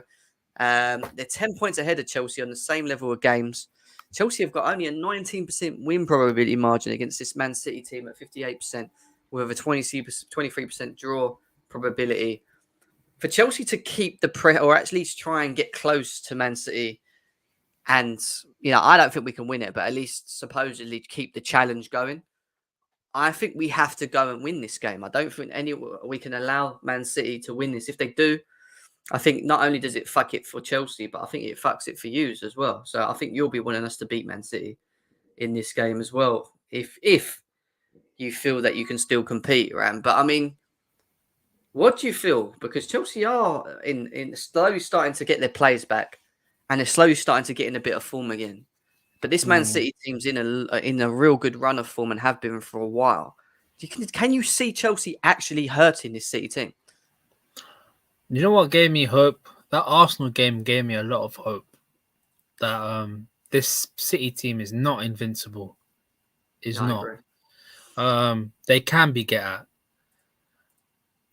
They're 10 points ahead of Chelsea on the same level of games. Chelsea have got only a 19% win probability margin against this Man City team at 58%, with a 23% draw probability. For Chelsea to keep the or at least try and get close to Man City, and you know, I don't think we can win it, but at least supposedly keep the challenge going. I think we have to go and win this game. I don't think we can allow Man City to win this. If they do, I think not only does it fuck it for Chelsea, but I think it fucks it for you as well. So I think you'll be wanting us to beat Man City in this game as well, if you feel that you can still compete, Ram. But I mean, what do you feel? Because Chelsea are in slowly starting to get their players back, and they're slowly starting to get in a bit of form again. But this Man City team's in a real good run of form and have been for a while. Can you see Chelsea actually hurting this City team? You know what gave me hope? That Arsenal game gave me a lot of hope. That this City team is not invincible. They can be get at.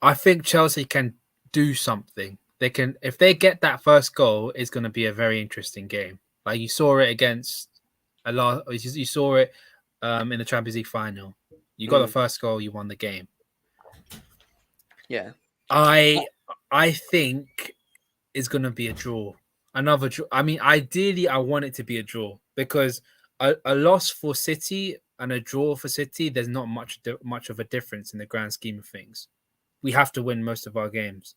I think Chelsea can do something. They can, if they get that first goal, it's going to be a very interesting game. Like you saw it against you saw it in the Champions League final. You got the first goal, you won the game. Yeah. I think it's going to be a draw. Another draw. I mean, ideally, I want it to be a draw because a loss for City and a draw for City, there's not much of a difference in the grand scheme of things. We have to win most of our games.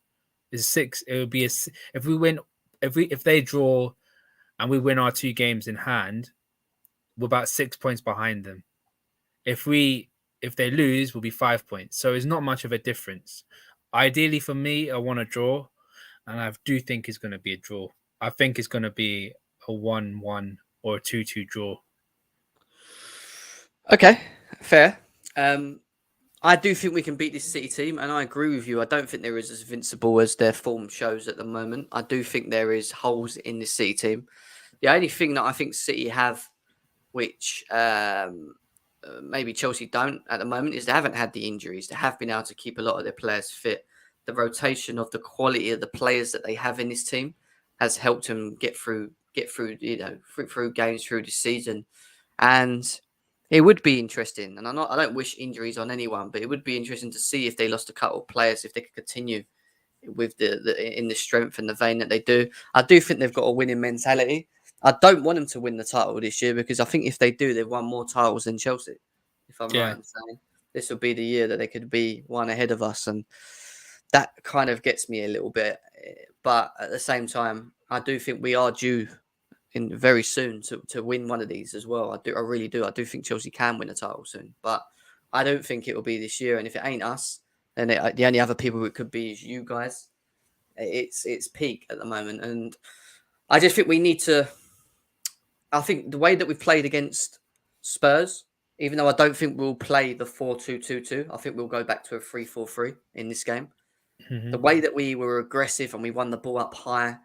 It's 6. It would be if they draw and we win our 2 games in hand, we're about 6 points behind them. If they lose, we'll be 5 points. So it's not much of a difference. Ideally for me, I want a draw, and I do think it's going to be a draw. I think it's going to be a 1-1 or a 2-2 draw. Okay, fair. I do think we can beat this City team, and I agree with you. I don't think they're as invincible as their form shows at the moment. I do think there is holes in this City team. The only thing that I think City have, which maybe Chelsea don't at the moment is they haven't had the injuries. They have been able to keep a lot of their players fit. The rotation of the quality of the players that they have in this team has helped them get through through games through the season. And it would be interesting. And I don't wish injuries on anyone, but it would be interesting to see if they lost a couple of players, if they could continue with in the strength and the vein that they do. I do think they've got a winning mentality. I don't want them to win the title this year because I think if they do, they've won more titles than Chelsea. If I'm right in saying this will be the year that they could be one ahead of us, and that kind of gets me a little bit. But at the same time, I do think we are due in very soon to win one of these as well. I really do. I do think Chelsea can win a title soon, but I don't think it will be this year. And if it ain't us, then the only other people it could be is you guys. It's peak at the moment, and I just think we need to. I think the way that we've played against Spurs, even though I don't think we'll play the 4-2-2-2, I think we'll go back to a 3-4-3 in this game. Mm-hmm. The way that we were aggressive and we won the ball up high,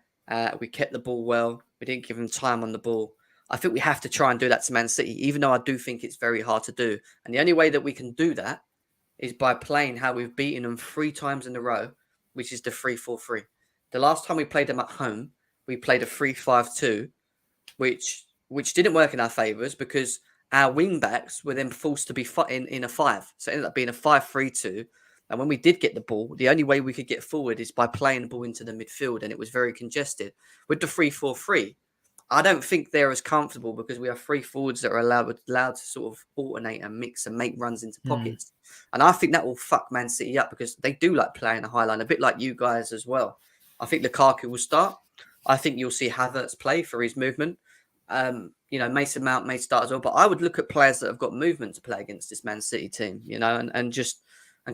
we kept the ball well, we didn't give them time on the ball. I think we have to try and do that to Man City, even though I do think it's very hard to do. And the only way that we can do that is by playing how we've beaten them 3 times in a row, which is the 3-4-3. The last time we played them at home, we played a 3-5-2, which didn't work in our favours because our wing backs were then forced to be in a 5. So it ended up being a 5-3-2. And when we did get the ball, the only way we could get forward is by playing the ball into the midfield, and it was very congested. With the 3-4-3, I don't think they're as comfortable because we have 3 forwards that are allowed to sort of alternate and mix and make runs into pockets. And I think that will fuck Man City up because they do like playing a high line, a bit like you guys as well. I think Lukaku will start. I think you'll see Havertz play for his movement. Mason Mount may start as well, but I would look at players that have got movement to play against this Man City team, and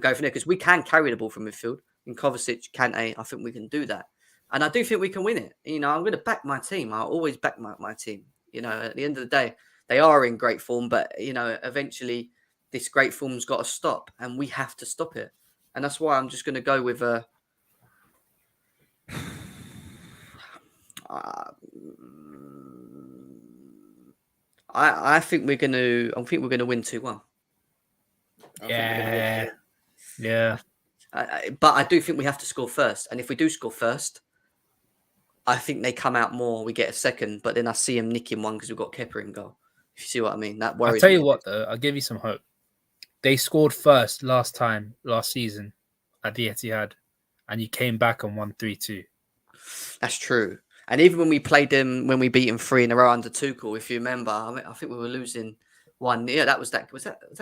go from there because we can carry the ball from midfield. In Kovacic, Kante, I think we can do that. And I do think we can win it. I'm going to back my team. I'll always back my team. At the end of the day, they are in great form, but, eventually this great form's got to stop and we have to stop it. And that's why I'm just going to go with I think we're going to win 2-1. Yeah. But I do think we have to score first. And if we do score first, I think they come out more. We get a second, but then I see them nicking one because we've got Kepa in goal. If you see what I mean, that worries me. I'll tell you what, though, I'll give you some hope. They scored first last season at the Etihad, and you came back and won 3-2. That's true. And even when we played them, when we beat them 3 in a row under Tuchel, if you remember, I think we were losing 1-0. Yeah, was that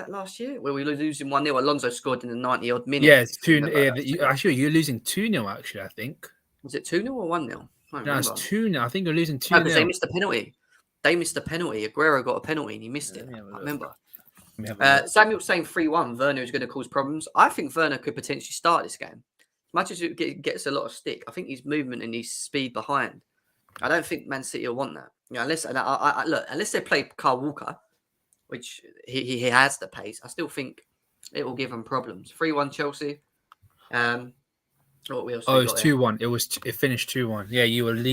last year where we were losing 1-0? Alonso scored in the 90-odd minute. Yeah, it's 2-0. Actually, you're losing 2-0. Actually, I think. Was it 2-0 or 1-0? No, it's 2-0. I think you're losing 2-0. No, because they missed the penalty. Aguero got a penalty and he missed it. I remember. Samuel's saying 3-1. Werner is going to cause problems. I think Werner could potentially start this game. As much as it gets a lot of stick, I think his movement and his speed behind. I don't think Man City will want that. Unless they play Kyle Walker, which he has the pace, I still think it will give them problems. 3-1 Chelsea. What we also it's 2-1. It finished 2-1. Yeah,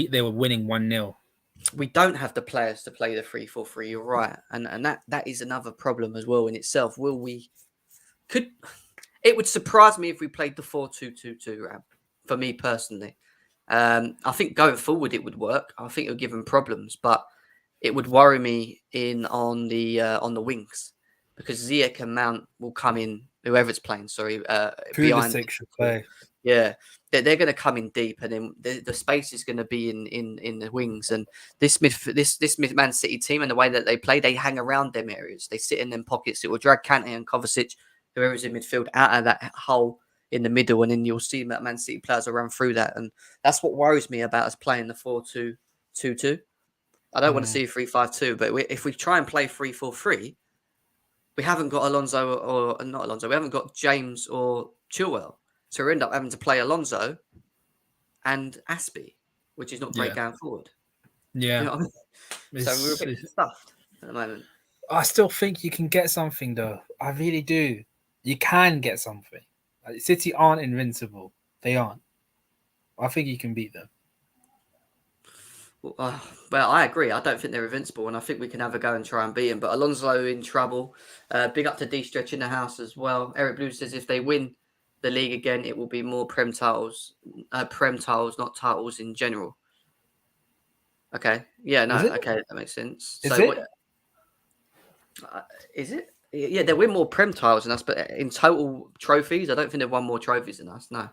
they were winning 1-0. We don't have the players to play the 3-4-3. You're right, and that is another problem as well in itself. It would surprise me if we played the 4-2-2-2, Ram, for me personally. I think going forward it would work. I think it would give them problems, but it would worry me on the wings because Ziyech and Mount will come in. Whoever's playing, behind. Should play. Yeah, they're going to come in deep, and then the space is going to be in the wings. And this Man City team and the way that they play, they hang around them areas. They sit in them pockets. It will drag Kante and Kovacic, whoever's in midfield, out of that hole in the middle, and then you'll see that Man City players will run through that. And that's what worries me about us playing the 4-2-2-2. I don't want to see a 3-5-2, but if we try and play 3-4-3, we haven't got we haven't got James or Chilwell. So we end up having to play Alonso and Aspie, which is not great going forward. Yeah. You know what I mean? So we're a bit stuffed at the moment. I still think you can get something, though. I really do. You can get something. City aren't invincible. They aren't. I think you can beat them. Well, I agree. I don't think they're invincible, and I think we can have a go and try and beat them. But Alonso in trouble. Big up to D-Stretch in the house as well. Eric Blue says if they win the league again, it will be more Prem titles, not titles in general. Okay. Yeah, no. Okay, that makes sense. Is it? Is it? Yeah, they win more Prem titles than us, but in total trophies, I don't think they've won more trophies than us. No.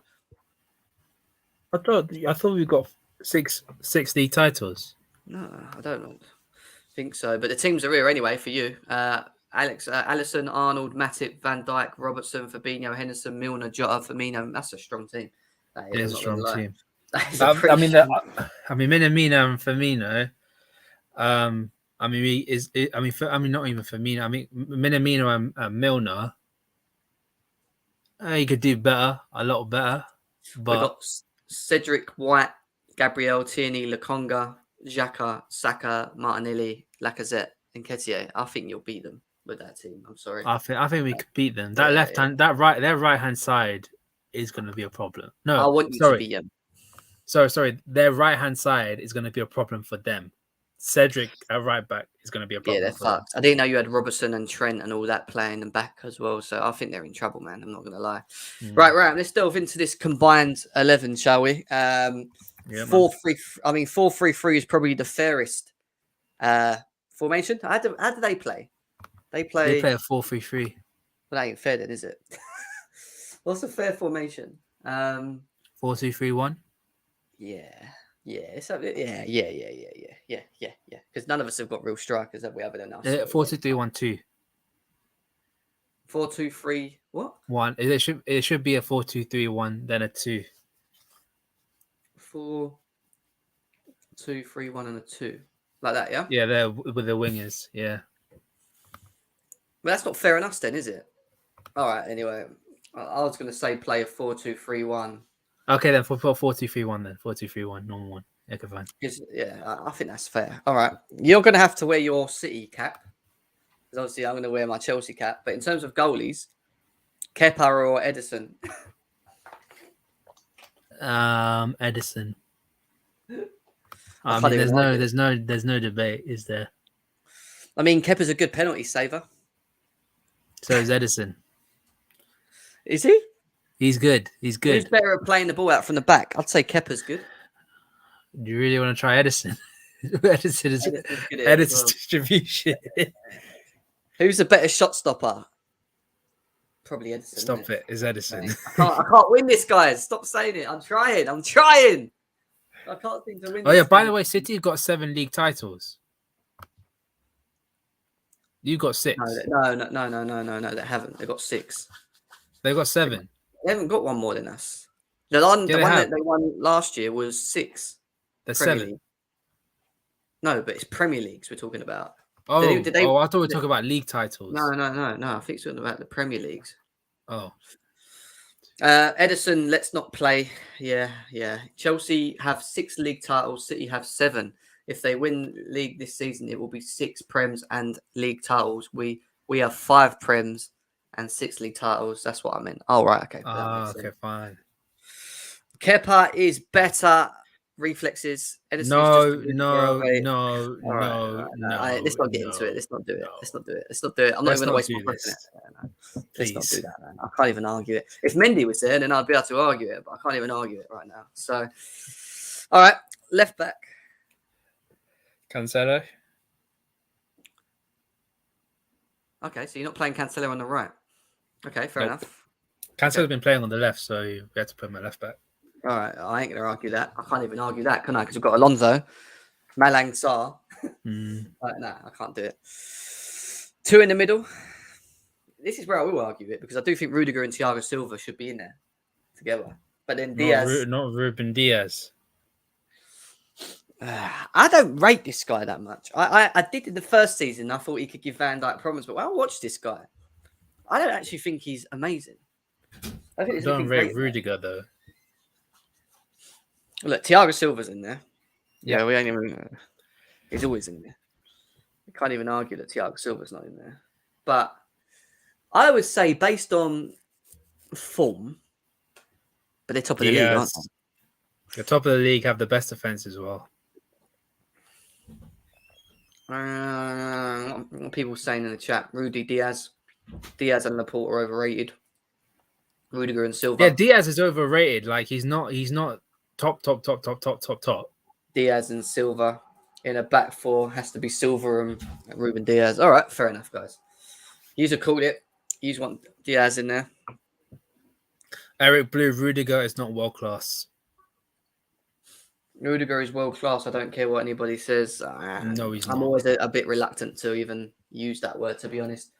I thought we got six league titles. No, I don't think so. But the teams are here anyway for you. Alisson, Arnold, Matip, Van Dijk, Robertson, Fabinho, Henderson, Milner, Jota, Firmino. That's a strong team. It is a strong team. Minamino and Firmino. Not even Firmino. I mean, Minamino and Milner. You could do better, a lot better. But we got Cedric, White, Gabriel, Tierney, Lokonga, Xhaka, Saka, Martinelli, Lacazette, and Nketiah. I think you'll beat them with that team. I'm sorry. I think we could beat them. That their right hand side is going to be a problem. No, I want you to beat them. Sorry. Their right hand side is going to be a problem for them. Cedric at right back is going to be a problem. Yeah, they're fucked. I didn't know you had Robertson and Trent and all that playing them back as well. So I think they're in trouble, man. I'm not going to lie. Right. Let's delve into this combined 11, shall we? 4-3-3 is probably the fairest formation. How do they play? They play a 4-3-3. Well, that ain't fair then, is it? What's a fair formation? 4-2-3-1. Yeah. Because none of us have got real strikers, have we? Other than us. 4-2-3-1-2. 4-2-3. What? 1. It should be a 4-2-3-1, then a 2. 4-2-3-1 and a 2, like that, yeah. Yeah, they're with the wingers. Yeah. Well, that's not fair on us, then, is it? All right. Anyway, I was going to say play a 4-2-3-1. Okay, then 4-2-3-1 then. 4-2-3-1, normal one. Okay, fine. Yeah, I think that's fair. All right. You're going to have to wear your City cap. Because obviously I'm going to wear my Chelsea cap. But in terms of goalies, Kepa or Edison? Edison. I mean, there's no debate, is there? I mean, Kepa's a good penalty saver. So is Edison. Is he? He's good. He's good. Who's better at playing the ball out from the back? I'd say Kepa's good. Do you really want to try Edison? Edison's distribution. Who's the better shot stopper? Probably Edison. Stop it. It's Edison. I can't win this, guys. Stop saying it. I'm trying. I can't think to win. Oh, yeah. By the way, City got 7 league titles. You got 6. No. They haven't. They got 6. They got 7. They haven't got one more than us. The one that they won last year was 6. They're 7. League. No, but it's Premier Leagues we're talking about. I thought we were talking about league titles. No. I think it's talking about the Premier Leagues. Oh. Edison, let's not play. Yeah. Chelsea have 6 league titles. City have 7. If they win league this season, it will be 6 Prems and league titles. We have 5 Prems and 6 league titles. That's what I meant. Oh, right. Okay. Okay, fine. Kepa is better. Reflexes. Edison No. Let's not get into it. Let's not do it. I'm not even going to waste my breath. Let's not do that, man. I can't even argue it. If Mendy was there, then I'd be able to argue it, but I can't even argue it right now. So, all right, left back. Cancelo. Okay, so you're not playing Cancelo on the right. Okay, fair enough. Cancelo's been playing on the left, so we had to put him at left back. All right, I ain't going to argue that. I can't even argue that, can I? Because we've got Alonso, Malang Sarr. No, I can't do it. 2 in the middle. This is where I will argue it, because I do think Rudiger and Thiago Silva should be in there together. But then Diaz... Not Ruben Diaz. I don't rate this guy that much. I did in the first season. I thought he could give Van Dijk problems, but when I watched this guy, I don't actually think he's amazing. I don't rate Rudiger, though. Look, Thiago Silva's in there. Yeah, we ain't even... He's always in there. We can't even argue that Thiago Silva's not in there. But I would say, based on form, but they're top of the league, aren't they? The top of the league have the best defense as well. What people saying in the chat? Diaz and Laporte are overrated. Rudiger and Silva. Yeah, Diaz is overrated. Like he's not top. Diaz and Silva in a back four has to be Silva and Ruben Diaz. All right, fair enough, guys. You have called it. You want Diaz in there. Eric Blue, Rudiger is not world class. Rudiger is world class. I don't care what anybody says. No, he's not. I'm always a bit reluctant to even use that word, to be honest.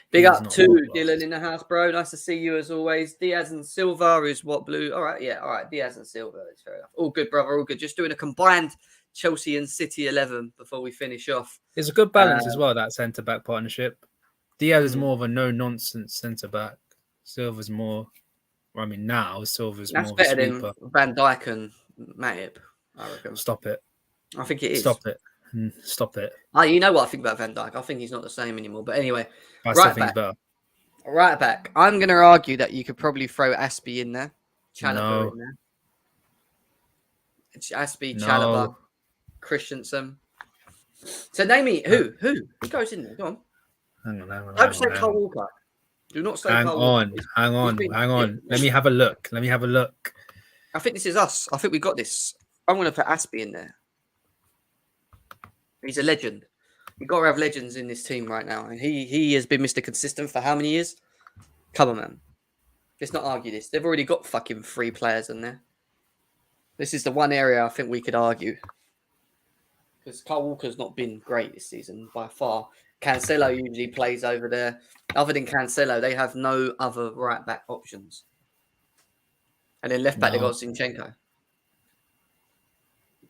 Big up to Dylan in the house, bro. Nice to see you as always. Diaz and Silva is what Blue. All right, yeah, all right. Diaz and Silva. It's fair enough. All good, brother. All good. Just doing a combined Chelsea and City 11 before we finish off. It's a good balance as well, that centre-back partnership. Diaz is more of a no-nonsense centre-back. Silva's more... I mean, now Silva's more of a sweeper. That's better than Van Dijk and Matip, I reckon. Stop it. I think it is. Stop it. Stop it. You know what I think about Van Dijk? I think he's not the same anymore. But anyway, right back. Better. Right back. I'm going to argue that you could probably throw Aspie in there. Chalobah in there. Aspie, Chalobah, Christensen. So name me who goes in there? Go on. Hang on. Don't say Cole Walker. Do not say Cole Walker. Hang on. Let me have a look. I think this is us. I think we got this. I'm going to put Aspie in there. He's a legend. You've got to have legends in this team right now. And he has been Mr. Consistent for how many years? Come on, man. Let's not argue this. They've already got fucking 3 players in there. This is the one area I think we could argue. Because Cole Walker's not been great this season by far. Cancelo usually plays over there. Other than Cancelo, they have no other right-back options. And then left-back, they got Zinchenko.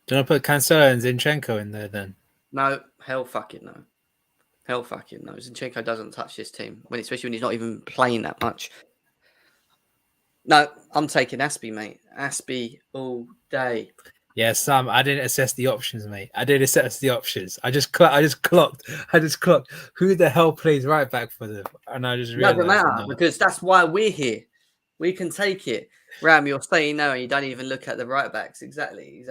Do you want to put Cancelo and Zinchenko in there then? No, hell fucking no. Hell fucking no. Zinchenko doesn't touch this team, especially when he's not even playing that much. No, I'm taking Aspie, mate. Aspie all day. Yeah, Sam, I didn't assess the options, mate. I just clocked who the hell plays right back for them. And I just realized. Doesn't matter, because that's why we're here. We can take it. Ram, you're saying no and you don't even look at the right backs. Exactly.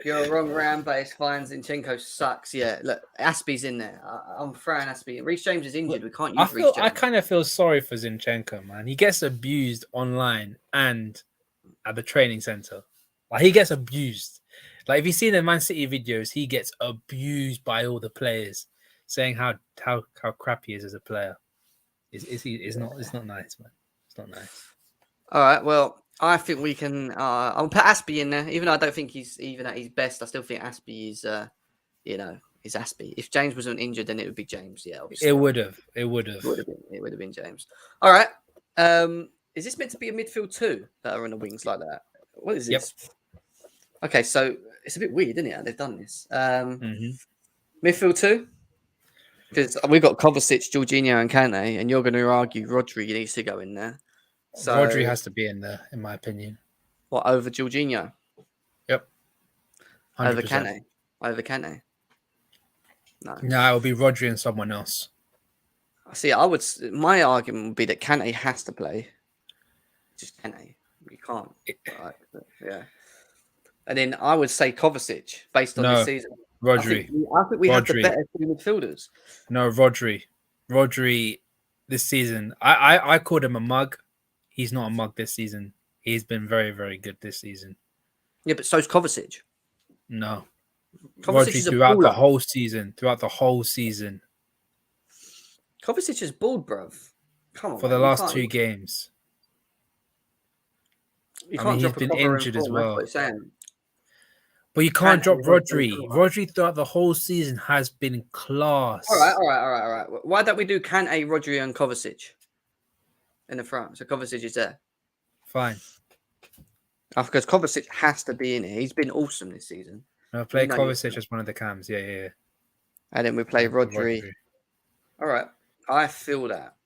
You're wrong, Ram, but it's fine. Zinchenko sucks. Yeah, look, Aspie's in there. I'm throwing Aspie. Reece James is injured. We can't use Reece James. I kind of feel sorry for Zinchenko, man. He gets abused online and at the training centre. Like, he gets abused. Like, if you've seen the Man City videos, he gets abused by all the players, saying how crap he is as a player. It's not nice, man. It's not nice. All right, well, I think we can. I'll put Aspie in there, even though I don't think he's even at his best. I still think Aspie is, is Aspie. If James wasn't injured, then it would be James. Yeah, obviously. It would have been James. All right. Is this meant to be a midfield 2 that are on the wings like that? What is this? Yep. Okay, so it's a bit weird, isn't it? How they've done this. Midfield 2, because we've got Kovacic, Jorginho, and Kante, and you're going to argue Rodri needs to go in there. So, Rodri has to be in there, in my opinion. What, over Jorginho? Yep. 100%. Over Kante? No, it would be Rodri and someone else. See, my argument would be that Kante has to play. Just Kante. You can't. Yeah. And then I would say Kovacic, based on this season. Rodri. I think we have the better 2 midfielders. No, Rodri. Rodri this season. I called him a mug. He's not a mug this season. He's been very, very good this season. Yeah, but so's Kovacic. No. Kovacic Rodri throughout the whole season. Kovacic is bald, bruv. Come on. For the last 2 games. You can't drop he's been injured as well. That's what I'm saying. But you can't drop Rodri. Rodri throughout the whole season has been class. All right. Why don't we do Kante, Rodri, and Kovacic in the front? So Kovacic is there. Fine. Because Kovacic has to be in here. He's been awesome this season. No, play Kovacic as one of the cams. Yeah. And then we play Rodri. All right. I feel that.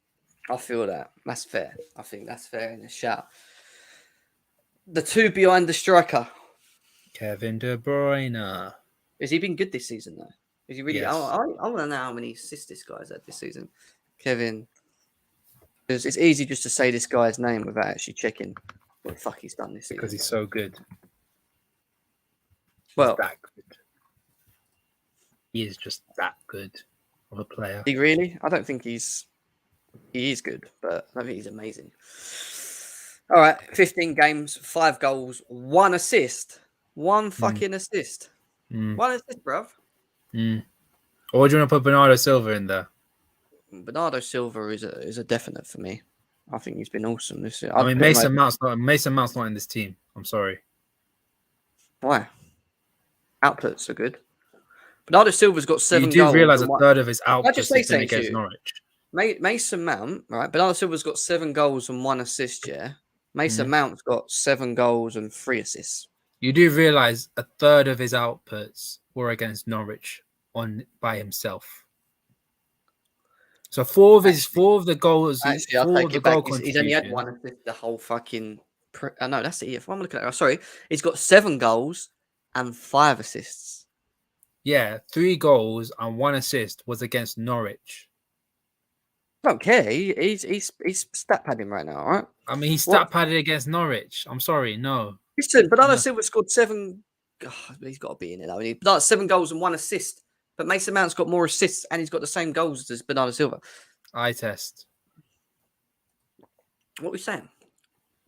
That's fair. I think that's fair in a shout. The 2 behind the striker. Kevin De Bruyne. Has he been good this season, though? Is he really? Yes. I want to know how many assists this guy's had this season. Kevin. Because it's easy just to say this guy's name without actually checking what the fuck he's done this season. Because he's so good. Well, He is just that good of a player. He really? I don't think he is good, but I don't think he's amazing. All right, 15 games, 5 goals, 1 assist. One fucking assist. Mm. 1 assist, bruv. Or do you want to put Bernardo Silva in there? Bernardo Silva is a definite for me. I think he's been awesome this year. I mean, Mason Mount's not in this team. I'm sorry. Why? Outputs are good. Bernardo Silva's got 7 goals. You do realise a third of his output just has say been against to you? Norwich. Mason Mount, right? Bernardo Silva's got 7 goals and 1 assist, yeah? Mason Mount's got 7 goals and 3 assists. You do realise a third of his outputs were against Norwich by himself. So four of the goals. Actually, I'll take it back. He's only had 1 assist the whole fucking. No, that's it. If I'm looking at it, sorry, he's got 7 goals and 5 assists. Yeah, 3 goals and 1 assist was against Norwich. I don't care. He's stat padding right now, all right? I mean, he's stat padded against Norwich. I'm sorry, no. Listen, Bernardo Silva scored 7. God, he's got to be in it, though. That's 7 goals and 1 assist. But Mason Mount's got more assists and he's got the same goals as Bernardo Silva. Eye test. What are we saying?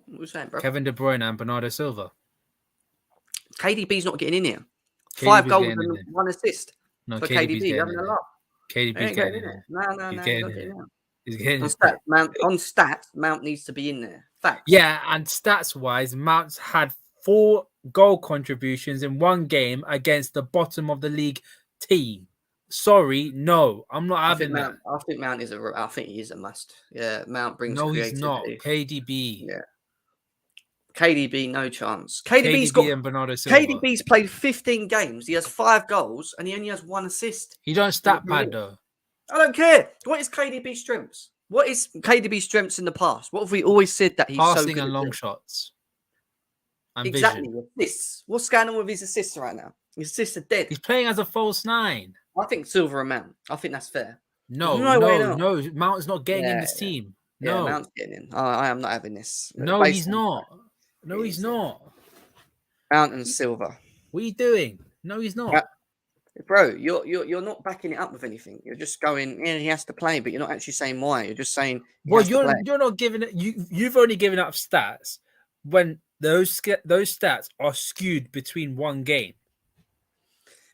Bro? Kevin De Bruyne and Bernardo Silva. KDB's not getting in here. 5 goals and 1 assist for KDB's KDB. You're having a laugh. KDB's getting in there. No. He's getting on stats, Mount needs to be in there. Facts. Yeah, and stats-wise, Mount's had 4 goal contributions in 1 game against the bottom of the league team. Sorry, no, I'm not having that. I think Mount is I think he is a must. Yeah, Mount brings creativity. He's not. KDB. Yeah. KDB, no chance. And Bernardo Silva. KDB's played 15 games. He has 5 goals and he only has 1 assist. He don't stat pad though. I don't care. What is KDB's strengths? What is KDB's strengths in the past? What have we always said that he's passing so good and long doing? shots? And exactly. Vision. Assists. What's going on with his assists right now? His assists are dead. He's playing as a false 9. I think Silva and Mount. I think that's fair. No. Mount's not getting in this team. No, Mount's getting in. I am not having this. No, he's not. No, he's not. Mount and Silva. What are you doing? No, he's not. Bro, you're not backing it up with anything. You're just going, yeah, he has to play, but you're not actually saying why. You're just saying. Well, you're not giving it. You've only given up stats when those stats are skewed between 1 game.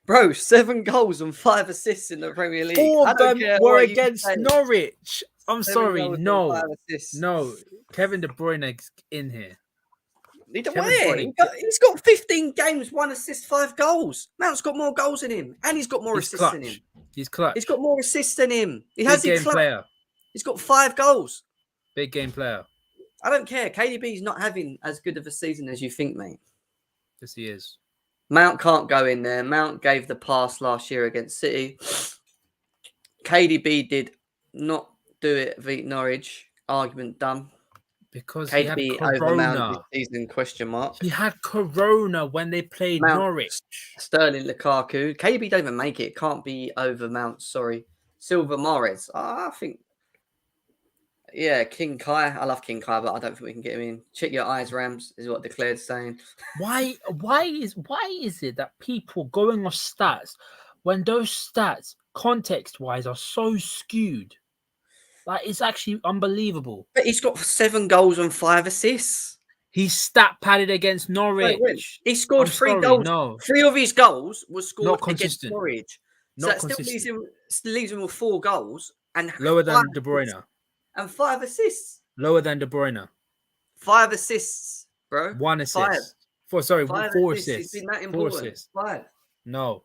Bro, 7 goals and 5 assists in the Premier League. 4 of them were against Norwich. I'm sorry, no. Kevin De Bruyne's in here. He's got 15 games, 1 assist, 5 goals. Mount's got more goals than him, and he's got more assists than him. He's clutch. He's got more assists than him. Big game player. He's got 5 goals. Big game player. I don't care. KDB's not having as good of a season as you think, mate. Yes, he is. Mount can't go in there. Mount gave the pass last year against City. KDB did not do it v Norwich. Argument done. Because KDB he had over Mount Corona. this season, question mark. He had Corona when they played Mount, Norwich. Sterling, Lukaku. KDB don't even make it. It can't be over Mount, sorry. Silva, Mahrez. I think... Yeah, King Kai. I love King Kai, but I don't think we can get him in. Check your eyes, Rams, is what Declared's saying. Why is it that people going off stats when those stats context-wise are so skewed? Like, it's actually unbelievable. But he's got 7 goals and 5 assists. He's stat padded against Norwich. He scored 3 goals. No. 3 of his goals were scored Not consistent. against Norwich. So Not that still leaves him with 4 goals and lower than De Bruyne. And 5 assists. Lower than De Bruyne. 5 assists, bro. 1 assist. 5. 4 assists. He's been that important. 4 assists. 5. No.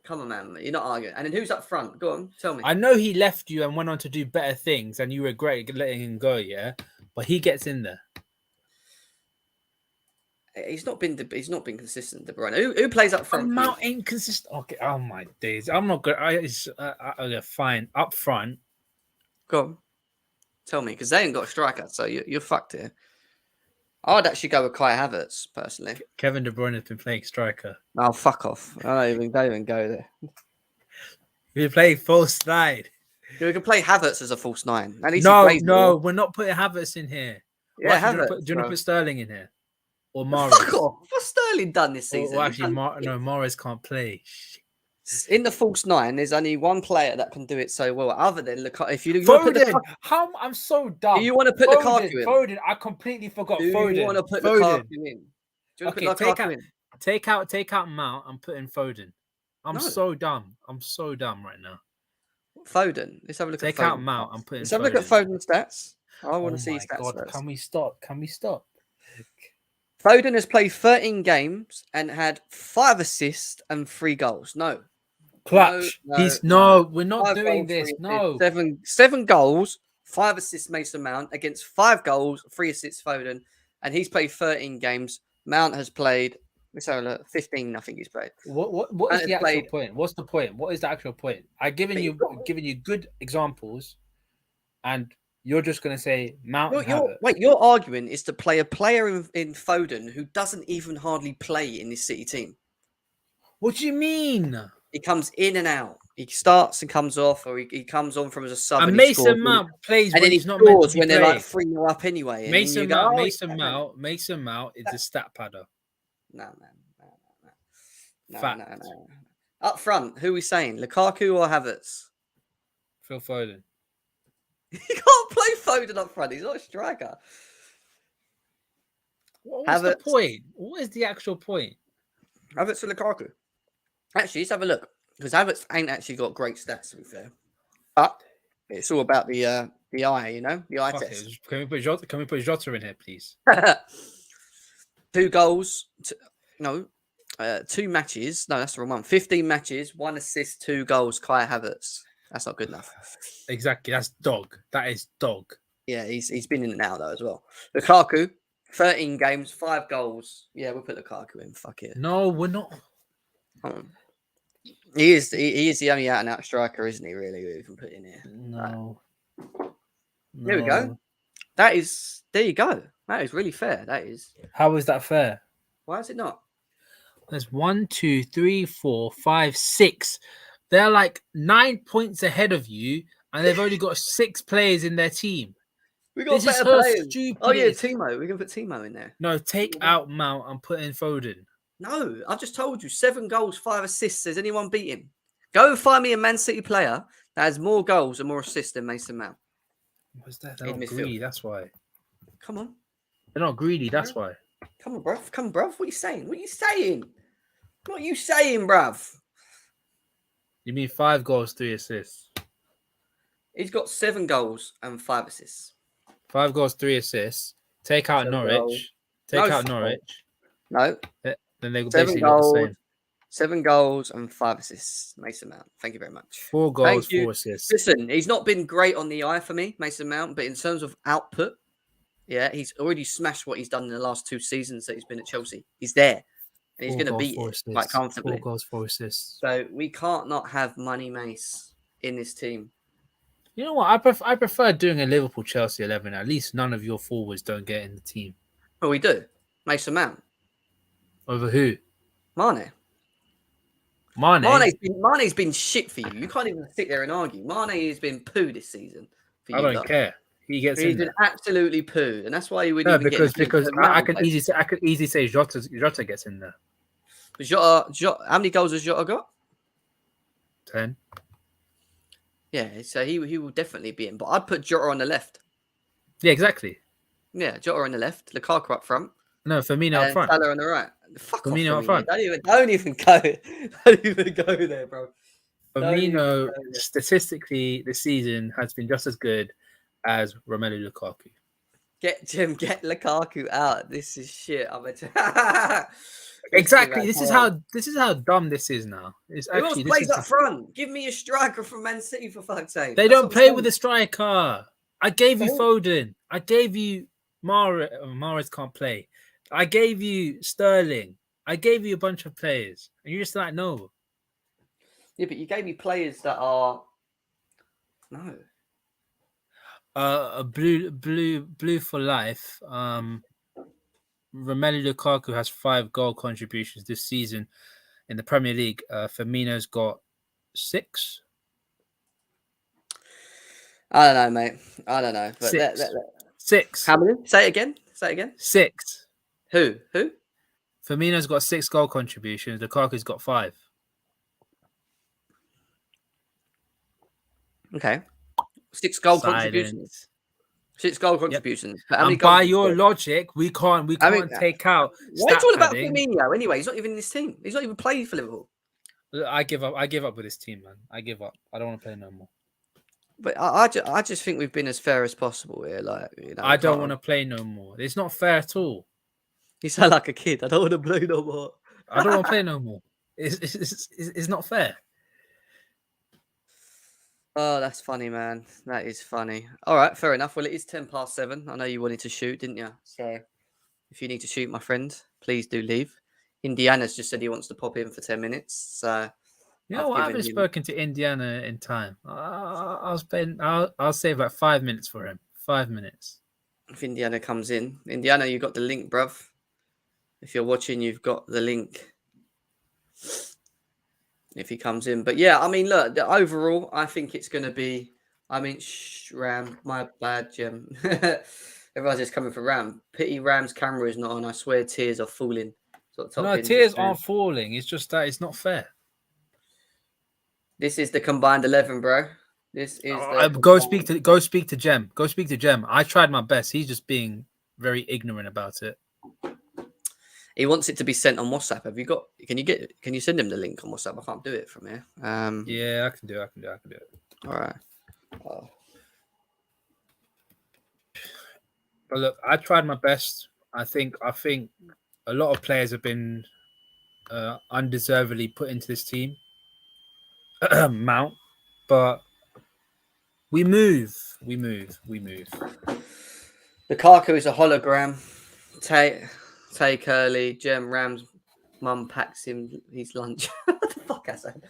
Come on, man. You're not arguing. And then who's up front? Go on, tell me. I know he left you and went on to do better things, and you regret letting him go, yeah? But he gets in there. He's not been consistent, De Bruyne. Who plays up front? Mount ain't consistent. Okay. Oh my days. I'm not good. Okay, fine. Up front. Go on. Tell me, because they ain't got a striker, so you're fucked here. I'd actually go with Kai Havertz, personally. Kevin De Bruyne has been playing striker. Oh, fuck off. I don't even go there. We're playing false 9. We can play Havertz as a false 9. No, we're not putting Havertz in here. Yeah, Havertz. Do you want to put Sterling in here? Or Mahrez? Fuck off. What's Sterling done this season? Or actually, Mahrez can't play. In the false nine, there's only one player that can do it so well, other than Lukaku. If you want to put Foden. How I'm so dumb. do you want to put Lukaku in? Foden. I completely forgot Do Foden. you want to put Foden. Lukaku in? Do you want Okay, to put Lukaku in? take out Mount and put in Foden. I'm No. so dumb. I'm so dumb right now. Foden. Let's have a look Take at Foden. out Mount and put in Let's Foden. have a look at Foden's stats. I want Oh to see his my stats God, first. can we stop? Can we stop? Foden has played 13 games and had 5 assists and 3 goals. No. Clutch. We're not 5 doing goals, this. 3 No. assists. 7 goals, 5 assists Mason Mount against 5 goals, 3 assists Foden, and he's played 13 games. Mount has played, let's have a look, 15, I think he's played. What is the actual point? What's the point? What is the actual point? I've given you good examples, and you're just going to say Mount. Your argument is to play a player in Foden who doesn't even hardly play in this City team. What do you mean? He comes in and out. He starts and comes off, or he comes on from as a sub. And Mason Mount plays when he's not meant to be when they're playing. like 3-0 up anyway. Mason Mount is a stat padder. No. Up front, who are we saying? Lukaku or Havertz? Phil Foden. You can't play Foden up front. He's not a striker. What's the point? What is the actual point? Havertz or Lukaku? Actually, let's have a look. Because Havertz ain't actually got great stats, to be fair. But it's all about the eye, the eye test. Can we put Jota in here, please? 2 goals. 2 matches. No, that's the wrong one. 15 matches, 1 assist, 2 goals. Kai Havertz. That's not good enough. Exactly. That's dog. That is dog. Yeah, he's been in and out though as well. Lukaku, 13 games, 5 goals. Yeah, we'll put Lukaku in. Fuck it. No, we're not. He is the only out and out striker, isn't he? Really, we can put in here. No. There we go. There you go. That is really fair. That is. How is that fair? Why is it not? There's 1, 2, 3, 4, 5, 6. They're like 9 points ahead of you, and they've only got 6 players in their team. We got better players. Oh yeah, Timo. We can put Timo in there. No, take out Mount and put in Foden. No, I've just told you 7 goals, 5 assists. Has anyone beat him? Go and find me a Man City player that has more goals and more assists than Mason Mount. What's that? They're not greedy. That's why. Come on. They're not greedy. That's why. Come on, bruv. What are you saying? What are you saying, bruv? You mean 5 goals, 3 assists? He's got 7 goals and 5 assists. 5 goals, 3 assists. Take out Norwich. Norwich. No. Then they 7 goals, 7 goals and 5 assists. Mason Mount. Thank you very much. 4 goals, 4 assists. Listen, he's not been great on the eye for me, Mason Mount, but in terms of output, yeah, he's already smashed what he's done in the last 2 seasons that he's been at Chelsea. He's there. And he's going to beat it quite comfortably. 4 goals, 4 assists. So we can't not have Money Mace in this team. You know what? I prefer doing a Liverpool Chelsea 11. At least none of your forwards don't get in the team. Well, we do. Mason Mount. Over who? Mane's been shit for you. You can't even sit there and argue. Mane has been poo this season. I don't care. He's been absolutely poo, and that's why he wouldn't even because I could easily say Jota gets in there. Jota, how many goals has Jota got? 10. Yeah, so he will definitely be in. But I'd put Jota on the left. Yeah, exactly. Yeah, Jota on the left, Lukaku up front. No, Firmino up front. Salah on the right. Fuck off, Firmino up front. Don't even go. Don't even go there, bro. Firmino, statistically, this season has been just as good as Romelu Lukaku. Get Lukaku out. This is shit. Exactly. This is how dumb this is now. Who else plays up front? Give me a striker from Man City for fuck's sake. They don't play with a striker. I gave you Foden. I gave you Mahrez can't play. I gave you Sterling. I gave you a bunch of players, and you're just like, no. Yeah, but you gave me players that are no. Blue for life. Romelu Lukaku has 5 goal contributions this season in the Premier League. Firmino's got 6. I don't know, mate. I don't know. But 6. How many? Say it again. 6. Who? Firmino's got 6 goal contributions. Lukaku's got 5. Okay. 6 goal contributions. Silence. 6 goal Yep. contributions. How many And goals by did he your score? logic, we can't I mean, take out why are you stat talking about padding. Firmino anyway? He's not even in this team. He's not even played for Liverpool. I give up. I give up with this team, man. I give up. I don't want to play no more. But I just think we've been as fair as possible here. Like, I don't want to play no more. It's not fair at all. You sound like a kid. I don't want to play no more. I don't want to play no more. It's not fair. Oh, that's funny, man. That is funny. All right, fair enough. Well, it is 7:10. I know you wanted to shoot, didn't you? So if you need to shoot, my friend, please do leave. Indiana's just said he wants to pop in for 10 minutes. So You know, I haven't spoken to Indiana in time. I'll save like 5 minutes for him. 5 minutes. If Indiana comes in, Indiana, you got the link, bruv. If you're watching, you've got the link. If he comes in, but yeah, I mean, look, overall, I think it's going to be. I mean, Ram, my bad, Jim. Everyone's just coming for Ram. Pity Ram's camera is not on. I swear, tears are falling. No, tears aren't falling. It's just that it's not fair. This is the combined 11, bro. This is go speak to Jem. Go speak to Jem. I tried my best. He's just being very ignorant about it. He wants it to be sent on WhatsApp. Have you got? Can you send him the link on WhatsApp? I can't do it from here. Yeah, I can do it. All right. But look, I tried my best. I think a lot of players have been undeservedly put into this team. Mount, but we move. Lukaku is a hologram. Take early. Jem Ram's mum packs him his lunch. What the fuck I said?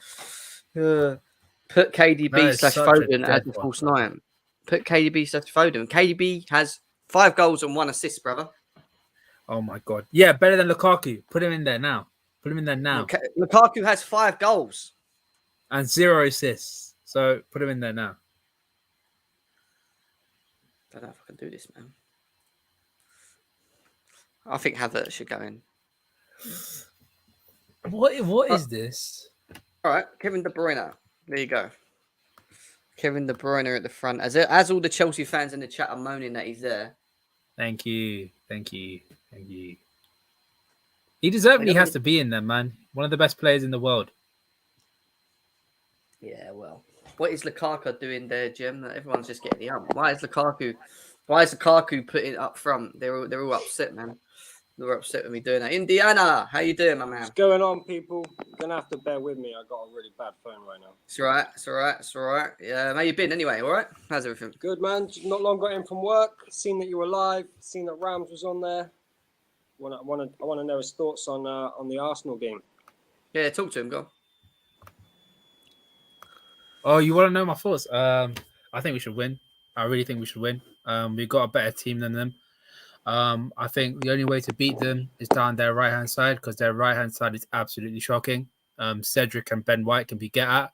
Put KDB / Foden as a false nine. Put KDB / Foden. KDB has 5 goals and 1 assist, brother. Oh my god! Yeah, better than Lukaku. Put him in there now. Lukaku has 5 goals and 0 assists. So put him in there now. I don't know if I can do this, man. I think Havertz should go in. What is this? All right, Kevin De Bruyne. There you go. Kevin De Bruyne at the front. As all the Chelsea fans in the chat are moaning that he's there. Thank you. He deservedly has to be in there, man. One of the best players in the world. Yeah, well. What is Lukaku doing there, Jim? Everyone's just getting the ump. Why is Lukaku putting up front? They're all upset, man. They're upset with me doing that. Indiana, how you doing, my man? What's going on, people? You're going to have to bear with me. I got a really bad phone right now. It's all right. Yeah, how you been anyway? All right? How's everything? Good, man. Not long got in from work. Seen that you were live. Seen that Rams was on there. I want to know his thoughts on the Arsenal game. Yeah, talk to him. Go on. Oh, you want to know my thoughts? I think we should win. I really think we should win. We've got a better team than them. I think the only way to beat them is down their right-hand side because their right-hand side is absolutely shocking. Cedric and Ben White can be get at.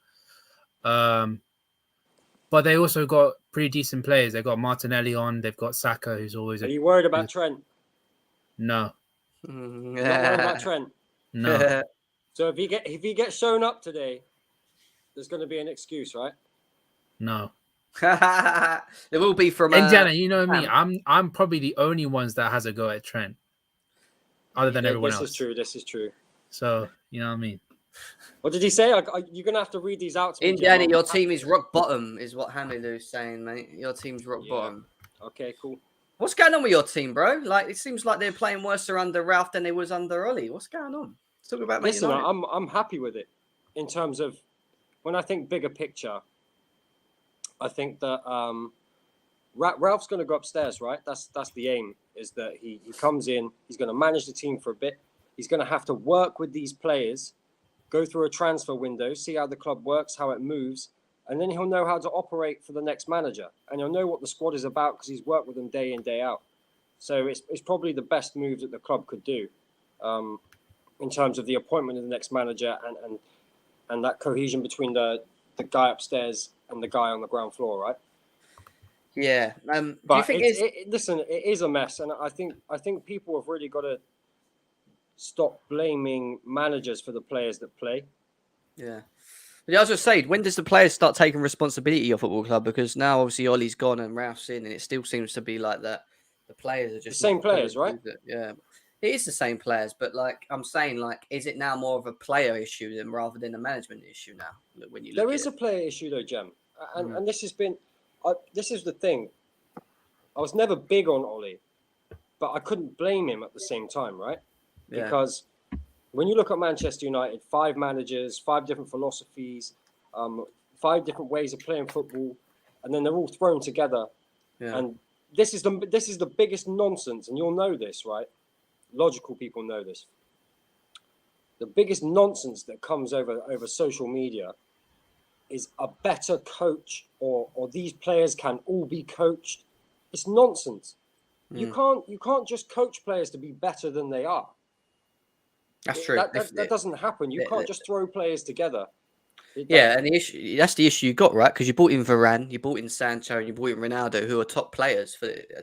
But they also got pretty decent players. They've got Martinelli on. They've got Saka, who's always... Are you worried about Trent? No. Not worried about Trent? No. So if he gets shown up today, there's going to be an excuse, right? No. There will be from Indiana. You know me. I'm probably the only ones that has a go at Trent, other than everyone else. This is true. So you know what I mean. What did he say? You're going to have to read these out to me. Indiana, your team is rock bottom, is what Hamidu's saying, mate. Your team's rock bottom. Okay, cool. What's going on with your team, bro? Like, it seems like they're playing worse under Ralph than they was under Ollie. What's going on? Let's talk about. Listen, I'm happy with it in terms of when I think bigger picture. I think that Ralph's going to go upstairs, right? That's the aim, is that he comes in, he's going to manage the team for a bit. He's going to have to work with these players, go through a transfer window, see how the club works, how it moves, and then he'll know how to operate for the next manager. And he'll know what the squad is about because he's worked with them day in, day out. So it's probably the best move that the club could do in terms of the appointment of the next manager and that cohesion between the guy upstairs and the guy on the ground floor, right? Yeah. But do you think listen, it is a mess, and I think people have really got to stop blaming managers for the players that play. Yeah. Yeah, I was just saying, when does the players start taking responsibility of your football club? Because now obviously Ollie's gone and Ralph's in, and it still seems to be like that. The players are just The same not players, pulling right? through it. Yeah, it is the same players, but like I'm saying, like, is it now more of a player issue than rather than a management issue now? When you look There at is a it, player issue though, Jem, and Mm. and this has been, this is the thing. I was never big on Ollie, but I couldn't blame him at the same time, right? yeah, Because when you look at Manchester United, 5 managers, 5 different philosophies, 5 different ways of playing football, and then they're all thrown together. yeah, And this is the biggest nonsense, and you'll know this, right? Logical people know this. The biggest nonsense that comes over social media is a better coach, or these players can all be coached. It's nonsense. You can't just coach players to be better than they are. that's true. That doesn't happen. You can't just throw players together. Yeah, and that's the issue you got, right? Because you bought in Varane, you bought in Sancho, and you bought in Ronaldo, who are top players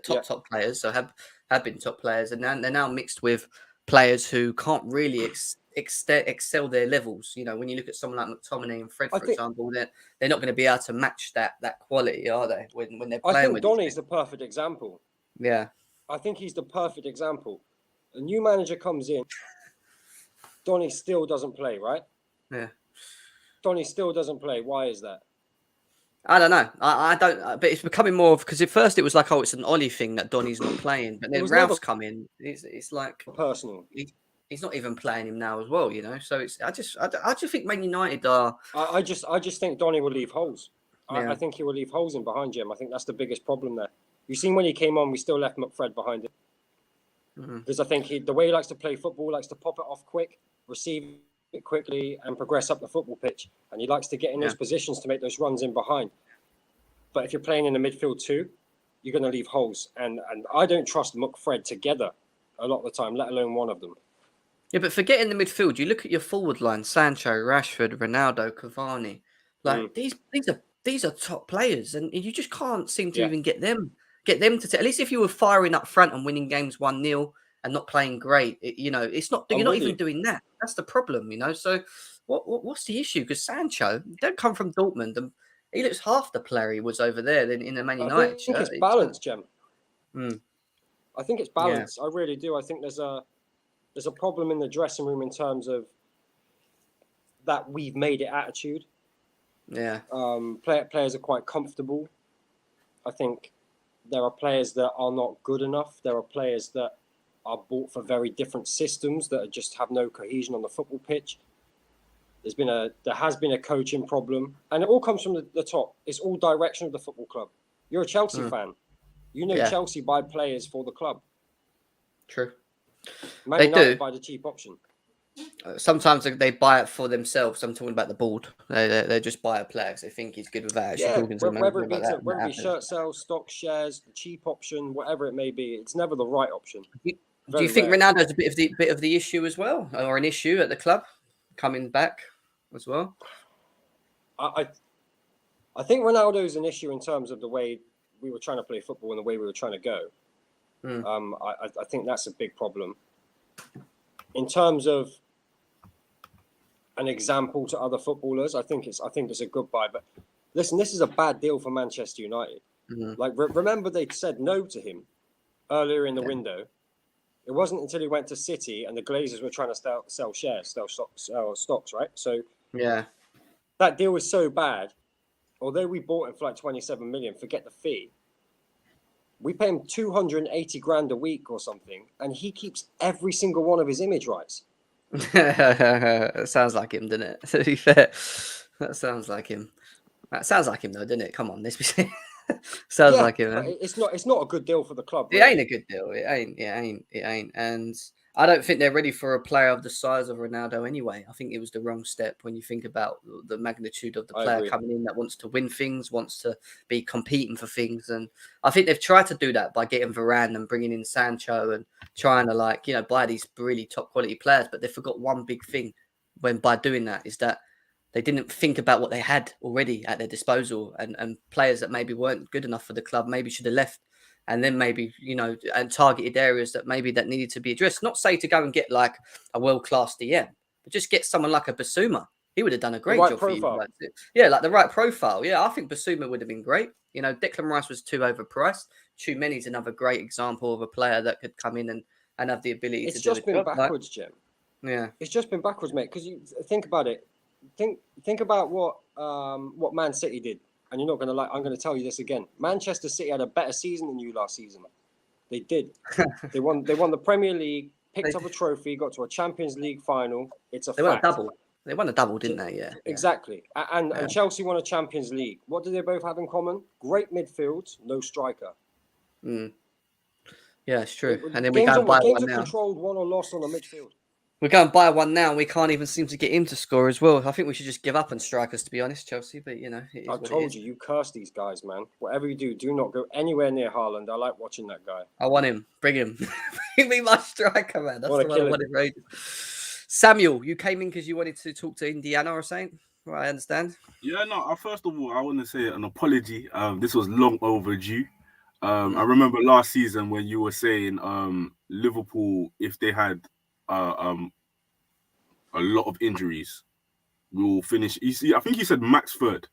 top players, so have been top players, and they're now mixed with players who can't really excel their levels. You know, when you look at someone like McTominay and Fred, I for think example, they're not going to be able to match that quality, are they? When they're I playing think with these Donny's people? the perfect example. Yeah, I think he's the perfect example. A new manager comes in, Donny still doesn't play, right? yeah. Donny still doesn't play. Why is that? I don't know. I don't. But it's becoming more of because at first it was like, oh, it's an Ollie thing that Donny's not playing, but It then was never Ralph's come in. It's like personal. he's not even playing him now as well, you know. So it's I just think Man United are I just think Donny will leave holes. yeah I think he will leave holes in behind him. I think that's the biggest problem there. You've seen when he came on, we still left McFred behind him. Because I think the way he likes to play football, likes to pop it off quick, receive it quickly, and progress up the football pitch. And he likes to get in those positions to make those runs in behind. But if you're playing in the midfield too, you're going to leave holes. And I don't trust McFred together a lot of the time, let alone one of them. yeah. But forget in the midfield, you look at your forward line: Sancho, Rashford, Ronaldo, Cavani. Like these are top players, and you just can't seem to Yeah. even get them to at least if you were firing up front and winning games 1-0 and not playing great, you know, it's not I'm you're not with even you. doing that. That's the problem, you know. So what's the issue? Because Sancho don't come from Dortmund, and he looks half the player he was over there than in the Man I United think shirt. it's balance, Jem. Mm, I think it's yeah, balance. I really do. I think there's a problem in the dressing room in terms of that we've made it attitude. yeah, Players are quite comfortable. I think there are players that are not good enough. There are players that are bought for very different systems that just have no cohesion on the football pitch. There has been a coaching problem, and it all comes from the top. It's all direction of the football club. You're a Chelsea fan. You know yeah, Chelsea buy players for the club. true. Man They United do. buy the cheap option. Sometimes they buy it for themselves. I'm talking about the board. They just buy a player because they think he's good without actually Yeah, talking to the whether manager it be about that. And that whether it be happens. shirt sales, stock shares, the cheap option, whatever it may be, it's never the right option. Do you Very think rare. Ronaldo's a bit of the issue as well, or an issue at the club coming back as well? I think Ronaldo is an issue in terms of the way we were trying to play football and the way we were trying to go. I think that's a big problem. In terms of an example to other footballers, I think it's a good buy. But listen, this is a bad deal for Manchester United. Like remember they said no to him earlier in the window. It wasn't until he went to City and the Glazers were trying to sell shares, sell stocks, right? So Yeah, that deal was so bad. Although we bought him for like 27 million, forget the fee. We pay him 280 grand a week or something, and he keeps every single one of his image rights. that sounds like him, doesn't it? To be fair, that sounds like him. That sounds like him, though, doesn't it? Come on, let's be sounds Yeah, like him. but Man. it's not a good deal for the club. It Really. ain't a good deal. It ain't. And I don't think they're ready for a player of the size of Ronaldo anyway. I think it was the wrong step when you think about the magnitude of the I player agree. coming in that wants to win things, wants to be competing for things. And I think they've tried to do that by getting Varane and bringing in Sancho and trying to buy these really top quality players. But they forgot one big thing by doing that is that they didn't think about what they had already at their disposal and players that maybe weren't good enough for the club maybe should have left. And then maybe, and targeted areas that needed to be addressed. Not say to go and get like a world-class DM, but just get someone like a Basuma He would have done a great right job profile. for you. Yeah, like the right profile. Yeah, I think Basuma would have been great. You know, Declan Rice was too overpriced. Tchouameni's another great example of a player that could come in and have the ability It's to do just a been job. backwards, Jim. Yeah. It's just been backwards, mate. Because you think about it. Think about what Man City did, and you're not gonna like. I'm gonna tell you this again. Manchester City had a better season than you last season. They did. They won the Premier League, picked up a trophy, got to a Champions League final. It's a They won a fact. double. They won a double, didn't they? Yeah. Exactly. And Yeah. Chelsea won a Champions League. What do they both have in common? Great midfield, no striker. Mm. Yeah, it's true. And then we Games go and buy games one are now. controlled, won or lost on the midfield. We go and buy one now, and we can't even seem to get him to score as well. I think we should just give up on strikers, to be honest, Chelsea. But you know, it is I what it told is. you curse these guys, man. Whatever you do not go anywhere near Haaland. I like watching that guy. I want him. Bring him. Bring me my striker, man. That's Wanna the one I kill him. wanted. Right. Samuel, you came in because you wanted to talk to Indiana or something. Right, I understand. Yeah, no. First of all, I want to say an apology. This was long overdue. I remember last season when you were saying Liverpool, if they had a lot of injuries, we will finish. You see, I think you said max third.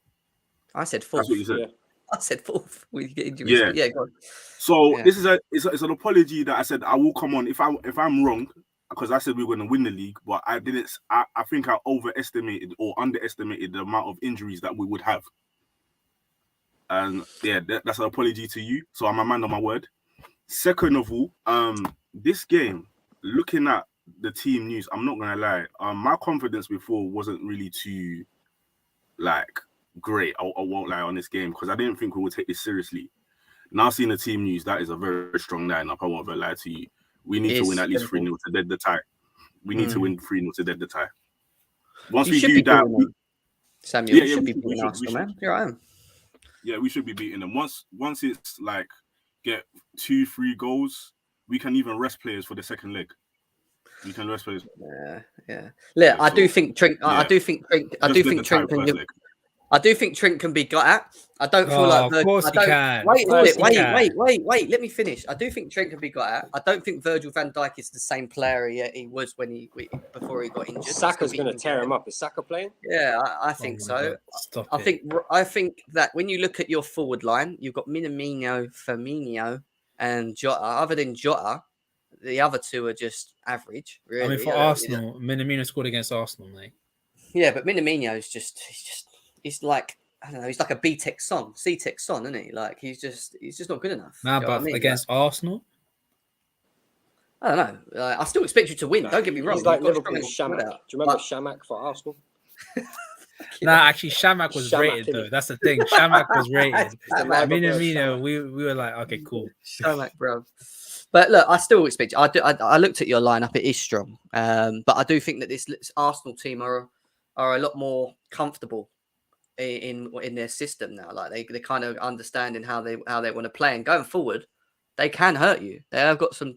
I said fourth. That's what you said. Yeah. I said fourth. We get injuries. Yeah. But yeah, go on. So Yeah. this is it's an apology that I said I will come on if I'm wrong, because I said we were going to win the league, but I didn't. I think I overestimated or underestimated the amount of injuries that we would have. And yeah, that's an apology to you. So I'm a man on my word. Second of all, this game, looking at the team news, I'm not gonna lie. My confidence before wasn't really too like great. I won't lie on this game because I didn't think we would take this seriously. Now seeing the team news, that is a very strong lineup. I won't lie to you. We need to win at least 3-0 to dead the tie. We need to win 3-0 to dead the tie. Once we do that, Samuel, you should be beating Arsenal, man. Here I am. Yeah, we should be beating them. Once it's like get 2-3 goals, we can even rest players for the second leg. We can rest players. Yeah. Look, I do think Trent. I do think Trent. I do think Trent can. I do think Trent can be got at. I don't feel like. Of course he can. Wait. Let me finish. I do think Trent can be got at. I don't think Virgil van Dijk is the same player he was when before he got injured. Saka's going to tear him up. Is Saka playing? Yeah, I think so. Stop I think that when you look at your forward line, you've got Minamino, Firmino, and Jota. Other than Jota, the other two are just average. Really. I mean, for Arsenal, Minamino scored against Arsenal, mate. Yeah, but Minamino is he's like, I don't know, he's like a B-Tech Son, C-Tech Son, isn't he? Like he's just not good enough. Nah, but against Arsenal, I don't know. I still expect you to win. Don't get me wrong. He's like Liverpool's Shamak. Do you remember Shamak for Arsenal? Nah, actually, Shamak was rated though. That's the thing. Shamak was rated. Minamino, we were like, okay, cool. Shamak, bro. But look, I still expect. I looked at your lineup. It is strong, but I do think that this Arsenal team are a lot more comfortable in their system now. Like they kind of understanding how they want to play, and going forward, they can hurt you. They have got some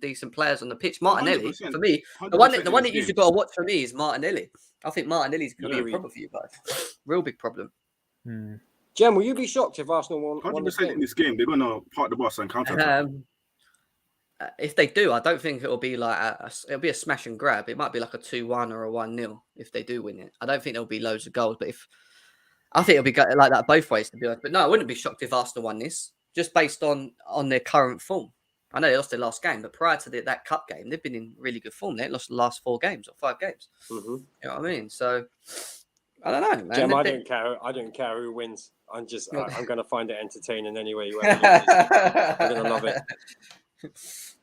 decent players on the pitch. Martinelli, 100%, for me, the one that you've got to watch for me is Martinelli. I think Martinelli's going to be a problem for you guys. Real big problem. Jem, will you be shocked if Arsenal won 100% in this game? They're going to park the bus and counter. If they do, I don't think it'll be like it'll be a smash and grab. It might be like a 2-1 or a 1-0 if they do win it. I don't think there'll be loads of goals, but I think it'll be like that both ways, to be honest. But no, I wouldn't be shocked if Arsenal won this, just based on their current form. I know they lost their last game, but prior to that cup game, they've been in really good form. They lost the last 4 games or 5 games. Mm-hmm. You know what I mean? So I don't know, man. Jem, I don't care who wins. I'm going to find it entertaining anyway. I'm going to love it.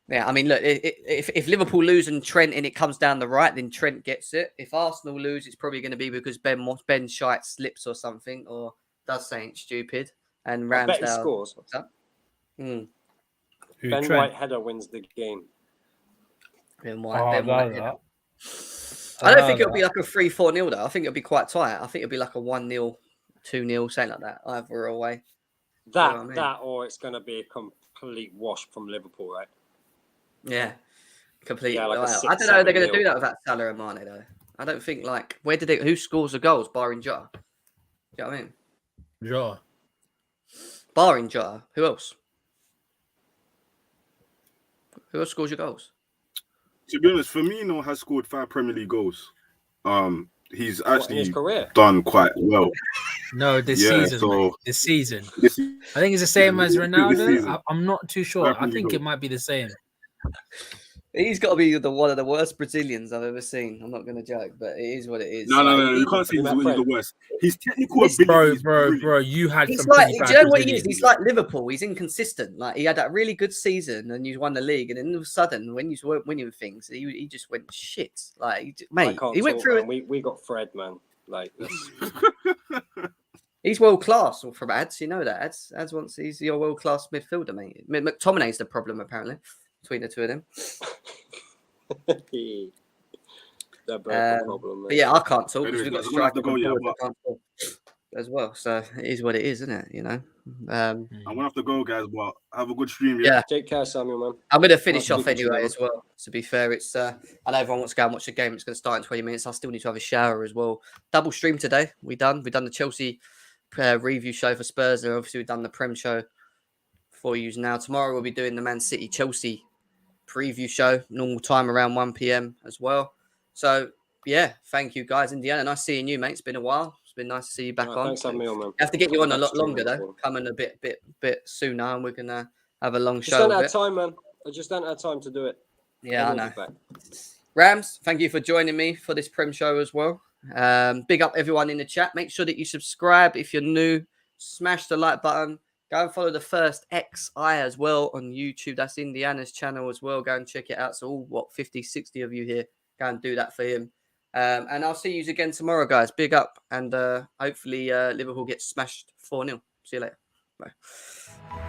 Yeah, I mean, look, if Liverpool lose and Trent and it comes down the right, then Trent gets it. If Arsenal lose, it's probably going to be because Ben Shite slips or something, or does something stupid, and Ramsdale. I bet he scores. What's up? Ben White header wins the game. Ben White header. I I don't think it'll be like a 3-4-0 though. I think it'll be quite tight. I think it'll be like a 1-0, 2-0, something like that, either away. That or it's going to be a complete wash from Liverpool, right? Yeah, completely. Yeah, like I don't know if they're going to do that without Salah and Mane though. I don't think who scores the goals barring Jota? Do you know what I mean? Jota. Barring Jota, who else? Who else scores your goals? To be honest, Firmino has scored 5 Premier League goals. he's in his actually career. done quite well. No, this Yeah, season, so mate. This season. this I think it's the same as this Ronaldo. season. I'm not too What sure. I happened, think you it know? might be the same. He's got to be one of the worst Brazilians I've ever seen. I'm not going to joke, but it is what it is. No, Like, you can't say Have you he's met the Fred? worst. His technical Listen, ability is brilliant. Bro, you had he's some like, pretty do bad you know what he is? Brazilians. He's like Liverpool. He's inconsistent. Like he had that really good season and you won the league, and then all of a sudden, when you weren't winning things, he just went shit. Like, I mate, can't he went talk, through man. We got Fred, man. Like, He's world class from Ads. You know that Ads wants he's your world class midfielder, mate. McTominay's the problem apparently between the two of them. they're both a problem, But man. yeah, I can't talk because Anyways, we've got guys, I'm gonna have strikers to go, and yeah, forwards but that can't talk as well. So it is what it is, isn't it? You know. I'm gonna have to go, guys. But have a good stream. Yeah. Take care, Samuel, man. I'm going to finish Nice off speaking to you, anyway man. as well. To be fair, it's I know everyone wants to go and watch the game. It's going to start in 20 minutes. I still need to have a shower as well. Double stream today. We've done the Chelsea review show for Spurs, and obviously we've done the Prem show for you now. Tomorrow we'll be doing the Man City Chelsea preview show, normal time around 1 p.m. as well. So yeah, thank you guys, Indiana. Nice seeing you, mate. It's been a while. It's been nice to see you back on. Thanks for having me on, man. I have to get you on a lot Stream longer though. anything. Coming a bit sooner, and we're gonna have a long Just show. don't Of have it. time, man. I just don't have time to do it. Yeah, I will know. be back. Rams, thank you for joining me for this Prem show as well. Big up everyone in the chat. Make sure that you subscribe if you're new. Smash the like button. Go and follow the First XI as well on YouTube. That's Indiana's channel as well. Go and check it out. So all, 50, 60 of you here, go and do that for him. And I'll see you again tomorrow, guys. Big up. And hopefully Liverpool gets smashed 4-0. See you later. Bye.